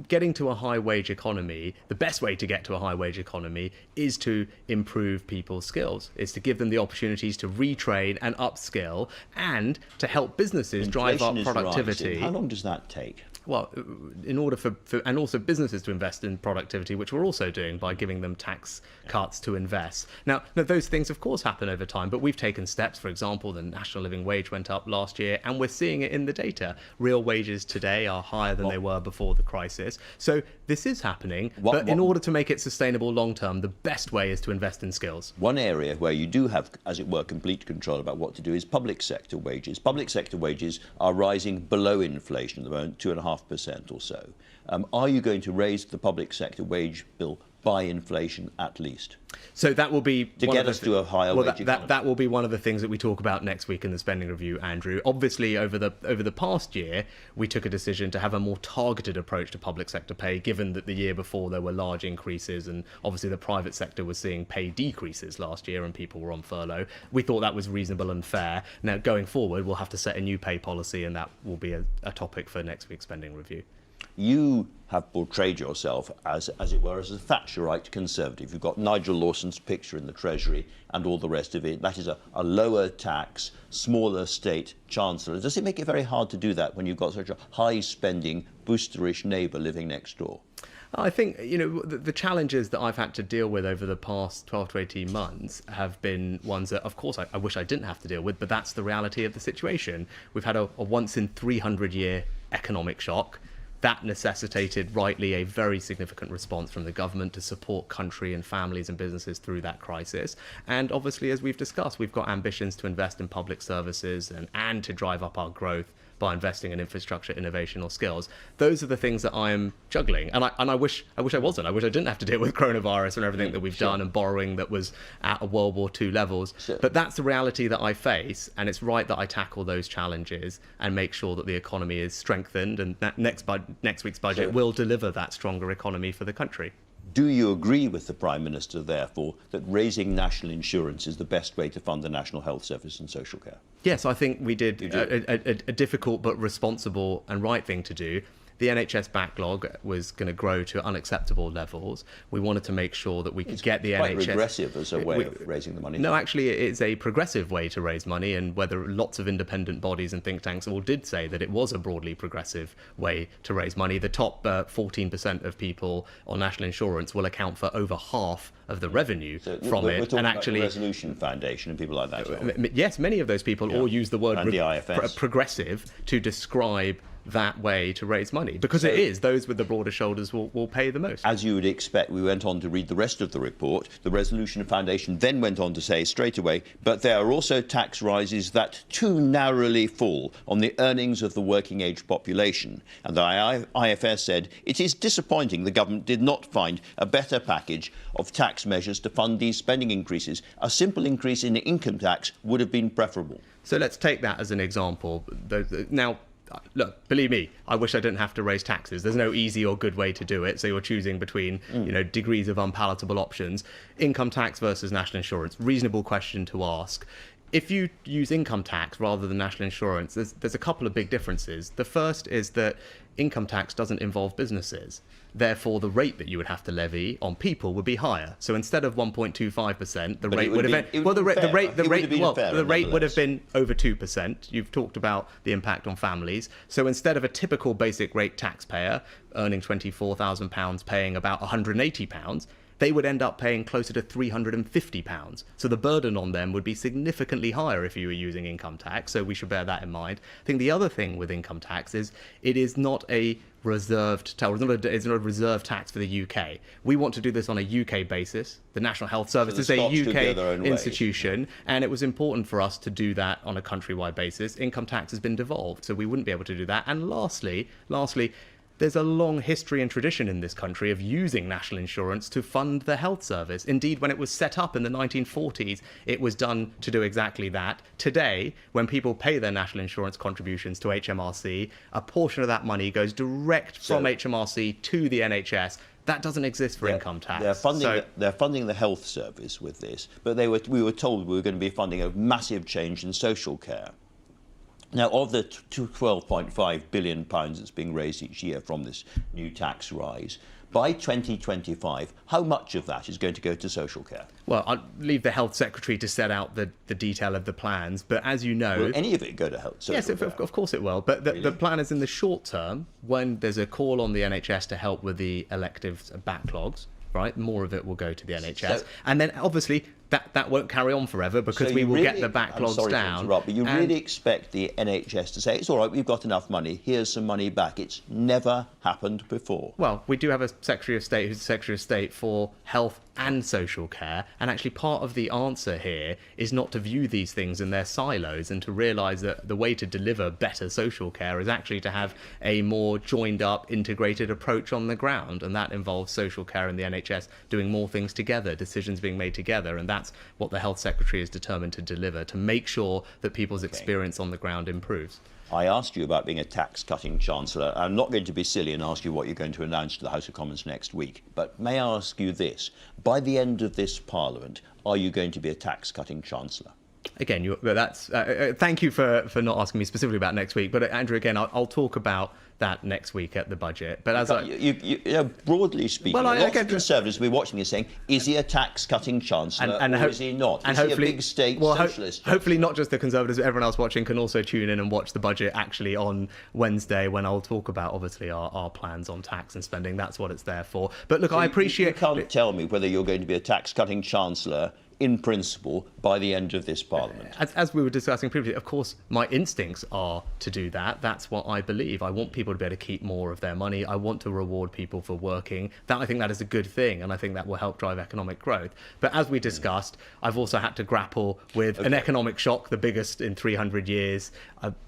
getting to a high-wage economy, the best way to get to a high-wage economy is to improve people's skills, is to give them the opportunities to retrain and upskill and to help businesses drive up productivity. How long does that take? Well, in order for and also businesses to invest in productivity, which we're also doing by giving them tax cuts to invest. Now, those things, of course, happen over time, but we've taken steps. For example, the national living wage went up last year, and we're seeing it in the data. Real wages today are higher than they were before the crisis. So this is happening, but in order to make it sustainable long term, the best way is to invest in skills. One area where you do have, as it were, complete control about what to do is public sector wages. Public sector wages are rising below inflation at the moment, 2.5% or so. Are you going to raise the public sector wage bill by inflation at least? So that will be to get us to a higher wage economy. That will be one of the things that we talk about next week in the spending review, Andrew. Obviously, over the past year, we took a decision to have a more targeted approach to public sector pay, given that the year before there were large increases, and obviously the private sector was seeing pay decreases last year, and people were on furlough. We thought that was reasonable and fair. Now, going forward, we'll have to set a new pay policy, and that will be a topic for next week's spending review. You have portrayed yourself as it were, as a Thatcherite Conservative. You've got Nigel Lawson's picture in the Treasury and all the rest of it. That is a lower tax, smaller state chancellor. Does it make it very hard to do that when you've got such a high-spending, boosterish neighbour living next door? I think, the challenges that I've had to deal with over the past 12 to 18 months have been ones that, of course, I wish I didn't have to deal with, but that's the reality of the situation. We've had a once in 300-year economic shock. That necessitated, rightly, a very significant response from the government to support country and families and businesses through that crisis. And obviously, as we've discussed, we've got ambitions to invest in public services and to drive up our growth by investing in infrastructure, innovation or skills. Those are the things that I am juggling. And I wish I wasn't. I wish I didn't have to deal with coronavirus and everything that we've done and borrowing that was at a World War II levels. But that's the reality that I face, and it's right that I tackle those challenges and make sure that the economy is strengthened, and that next week's budget will deliver that stronger economy for the country. Do you agree with the Prime Minister, therefore, that raising national insurance is the best way to fund the National Health Service and social care? Yes, I think we did a difficult but responsible and right thing to do. The NHS backlog was going to grow to unacceptable levels. We wanted to make sure that we could get the quite NHS... regressive as a way of raising the money. No, actually, it's a progressive way to raise money, and whether lots of independent bodies and think tanks all did say that it was a broadly progressive way to raise money. The top 14% of people on national insurance will account for over half of the revenue from it. We're talking and about actually, the Resolution Foundation and people like that. yes, many of those people all use the word progressive to describe that way to raise money, because it is those with the broader shoulders will pay the most. As you would expect, we went on to read the rest of the report. The Resolution Foundation then went on to say straight away, but there are also tax rises that too narrowly fall on the earnings of the working age population. And the IFS said it is disappointing the government did not find a better package of tax measures to fund these spending increases. A simple increase in the income tax would have been preferable. So let's take that as an example. Now, look, believe me, I wish I didn't have to raise taxes. There's no easy or good way to do it. So you're choosing between, degrees of unpalatable options. Income tax versus national insurance. Reasonable question to ask. If you use income tax rather than national insurance, there's a couple of big differences. The first is that income tax doesn't involve businesses. Therefore, the rate that you would have to levy on people would be higher. So instead of 1.25%, the rate would have been the rate would have been over 2%. You've talked about the impact on families. So instead of a typical basic rate taxpayer earning £24,000 paying about £180, they would end up paying closer to £350. So the burden on them would be significantly higher if you were using income tax. So we should bear that in mind. I think the other thing with income tax is it is not a reserved tax. It's not a reserve tax for the UK. We want to do this on a UK basis. The National Health Service is a UK institution, and it was important for us to do that on a countrywide basis. Income tax has been devolved, so we wouldn't be able to do that. And lastly, there's a long history and tradition in this country of using national insurance to fund the health service. Indeed, when it was set up in the 1940s, it was done to do exactly that. Today, when people pay their national insurance contributions to HMRC, a portion of that money goes direct from HMRC to the NHS. That doesn't exist for income tax. They're funding the health service with this, but we were told we were going to be funding a massive change in social care. Now, of the £12.5 billion that's being raised each year from this new tax rise, by 2025, how much of that is going to go to social care? Well, I'll leave the Health Secretary to set out the detail of the plans, but as you know... Will any of it go to health? Yes, of course it will, but the plan is in the short term, when there's a call on the NHS to help with the elective backlogs, right? More of it will go to the NHS. And then, obviously, that won't carry on forever because we will get the backlogs down. But you really expect the NHS to say, it's all right, we've got enough money, here's some money back. It's never happened before. Well, we do have a Secretary of State who's the Secretary of State for Health and Social Care, and actually part of the answer here is not to view these things in their silos and to realise that the way to deliver better social care is actually to have a more joined up, integrated approach on the ground, and that involves social care and the NHS doing more things together, decisions being made together, and that's what the Health Secretary is determined to deliver, to make sure that people's experience on the ground improves. I asked you about being a tax-cutting Chancellor. I'm not going to be silly and ask you what you're going to announce to the House of Commons next week, but may I ask you this? By the end of this Parliament, are you going to be a tax-cutting Chancellor? Again, thank you for not asking me specifically about next week. But Andrew, again, I'll talk about that next week at the budget. But as broadly speaking, lots of Conservatives will be watching this saying, is he a tax-cutting chancellor or is he not? Is he a big state socialist? Hopefully not just the Conservatives, but everyone else watching can also tune in and watch the budget actually on Wednesday, when I'll talk about, obviously, our plans on tax and spending. That's what it's there for. But look, I appreciate... You can't tell me whether you're going to be a tax-cutting chancellor in principle by the end of this Parliament. As we were discussing previously, of course, my instincts are to do that. That's what I believe. I want people to be able to keep more of their money. I want to reward people for working. I think that is a good thing, and I think that will help drive economic growth. But as we discussed, I've also had to grapple with an economic shock, the biggest in 300 years,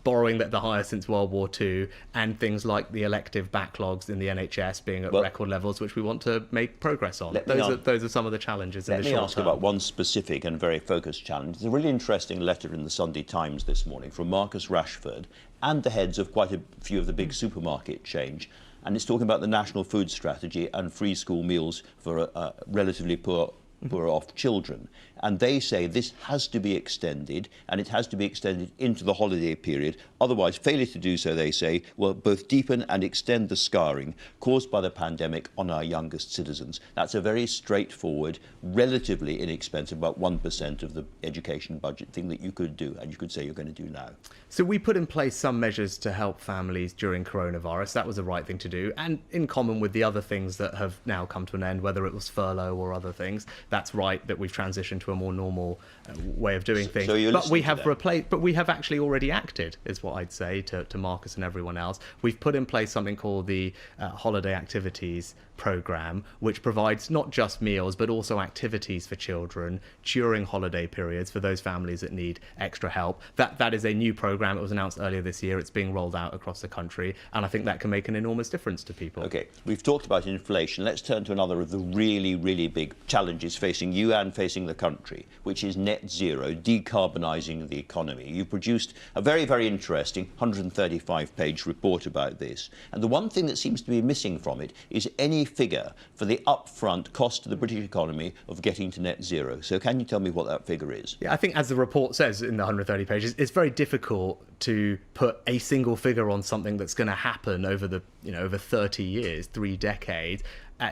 borrowing the highest since World War II, and things like the elective backlogs in the NHS being at record levels, which we want to make progress on. Those are some of the challenges in the short term. Let me ask about one specific and very focused challenge. There's a really interesting letter in the Sunday Times this morning from Marcus Rashford and the heads of quite a few of the big supermarket chains, and it's talking about the national food strategy and free school meals for relatively poor off children. And they say this has to be extended, and it has to be extended into the holiday period. Otherwise, failure to do so, they say, will both deepen and extend the scarring caused by the pandemic on our youngest citizens. That's a very straightforward, relatively inexpensive, about 1% of the education budget thing that you could do, and you could say you're going to do now. So we put in place some measures to help families during coronavirus. That was the right thing to do, and in common with the other things that have now come to an end, whether it was furlough or other things, that's right that we've transitioned to a more normal way of doing things. But we have actually already acted, is what I'd say to Marcus and everyone else. We've put in place something called the Holiday Activities Programme, which provides not just meals but also activities for children during holiday periods for those families that need extra help. That is a new programme. It was announced earlier this year. It's being rolled out across the country, and I think that can make an enormous difference to people. OK, we've talked about inflation. Let's turn to another of the really, really big challenges facing you and facing the country, which is net zero, decarbonising the economy. You produced a very, very interesting 135-page report about this. And the one thing that seems to be missing from it is any figure for the upfront cost to the British economy of getting to net zero. So can you tell me what that figure is? Yeah, I think as the report says in the 130 pages, it's very difficult to put a single figure on something that's going to happen over over 30 years, 3 decades.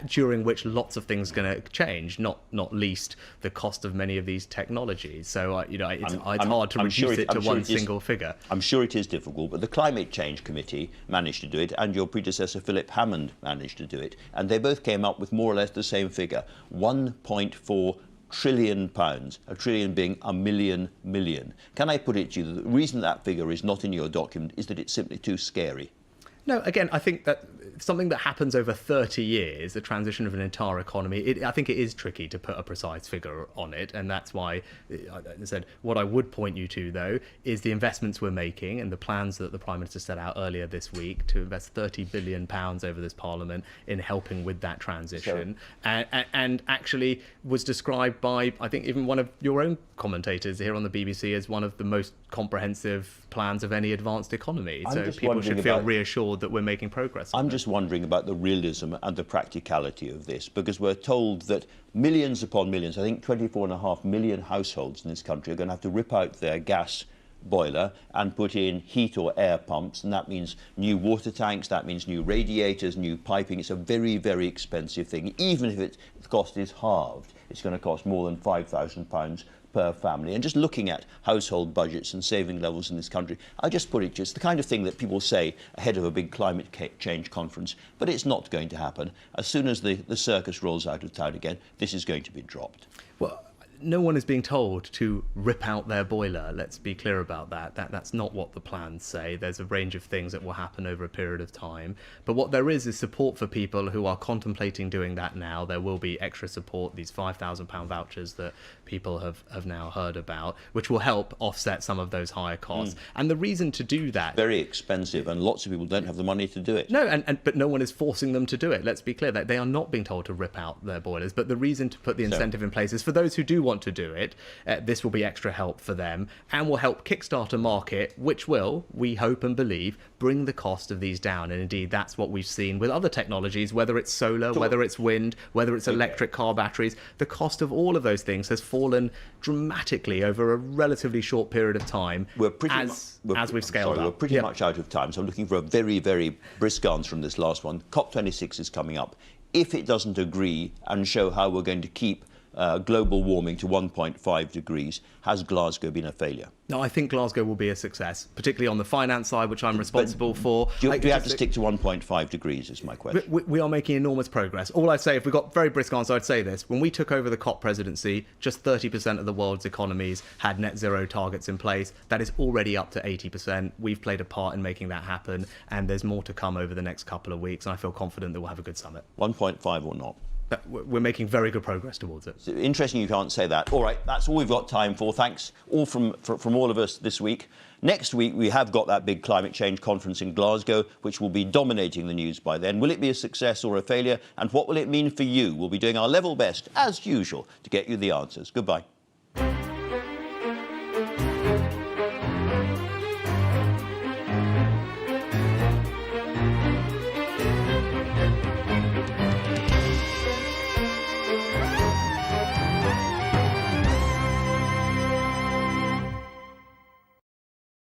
During which lots of things are going to change, not least the cost of many of these technologies. So, it's hard to reduce it to one single figure. I'm sure it is difficult, but the Climate Change Committee managed to do it, and your predecessor, Philip Hammond, managed to do it. And they both came up with more or less the same figure, £1.4 trillion, a trillion being a million. Can I put it to you, the reason that figure is not in your document is that it's simply too scary? No, again, I think that something that happens over 30 years, the transition of an entire economy, I think it is tricky to put a precise figure on it. And that's why I said what I would point you to, though, is the investments we're making and the plans that the Prime Minister set out earlier this week to invest £30 billion over this Parliament in helping with that transition. Sure. And actually was described by, I think, even one of your own commentators here on the BBC as one of the most comprehensive plans of any advanced economy. So people should feel reassured that we're making progress. I'm just wondering about the realism and the practicality of this, because we're told that millions upon millions, I think 24.5 million households in this country are going to have to rip out their gas boiler and put in heat or air pumps, and that means new water tanks, that means new radiators, new piping. It's a very, very expensive thing. Even if the cost is halved, it's going to cost more than £5,000 per family. And just looking at household budgets and saving levels in this country, I just put it, just the kind of thing that people say ahead of a big climate change conference, but it's not going to happen. As soon as the circus rolls out of town again, this is going to be dropped. Well, no one is being told to rip out their boiler. Let's be clear about that. That's not what the plans say. There's a range of things that will happen over a period of time. But what there is support for people who are contemplating doing that now. There will be extra support, these £5,000 vouchers that people have now heard about, which will help offset some of those higher costs. And the reason to do that... Very expensive, and lots of people don't have the money to do it. No, but no one is forcing them to do it. Let's be clear that they are not being told to rip out their boilers. But the reason to put the incentive in place is for those who do want want to do it, this will be extra help for them and will help kickstart a market which will, we hope and believe, bring the cost of these down. And indeed, that's what we've seen with other technologies, whether it's solar, whether it's wind, whether it's electric car batteries. The cost of all of those things has fallen dramatically over a relatively short period of time as we've scaled up. We're pretty much out of time, so I'm looking for a very, very brisk answer from this last one. COP26 is coming up. If it doesn't agree and show how we're going to keep global warming to 1.5 degrees, has Glasgow been a failure? No, I think Glasgow will be a success, particularly on the finance side, which I'm responsible for. Do we have to stick to 1.5 degrees, is my question. We are making enormous progress. All I'd say, if we've got very brisk answer, I'd say this. When we took over the COP presidency, just 30% of the world's economies had net zero targets in place. That is already up to 80%. We've played a part in making that happen, and there's more to come over the next couple of weeks, and I feel confident that we'll have a good summit. 1.5 or not? We're making very good progress towards it. It's interesting you can't say that. All right, that's all we've got time for. Thanks all from all of us this week. Next week, we have got that big climate change conference in Glasgow, which will be dominating the news by then. Will it be a success or a failure? And what will it mean for you? We'll be doing our level best, as usual, to get you the answers. Goodbye.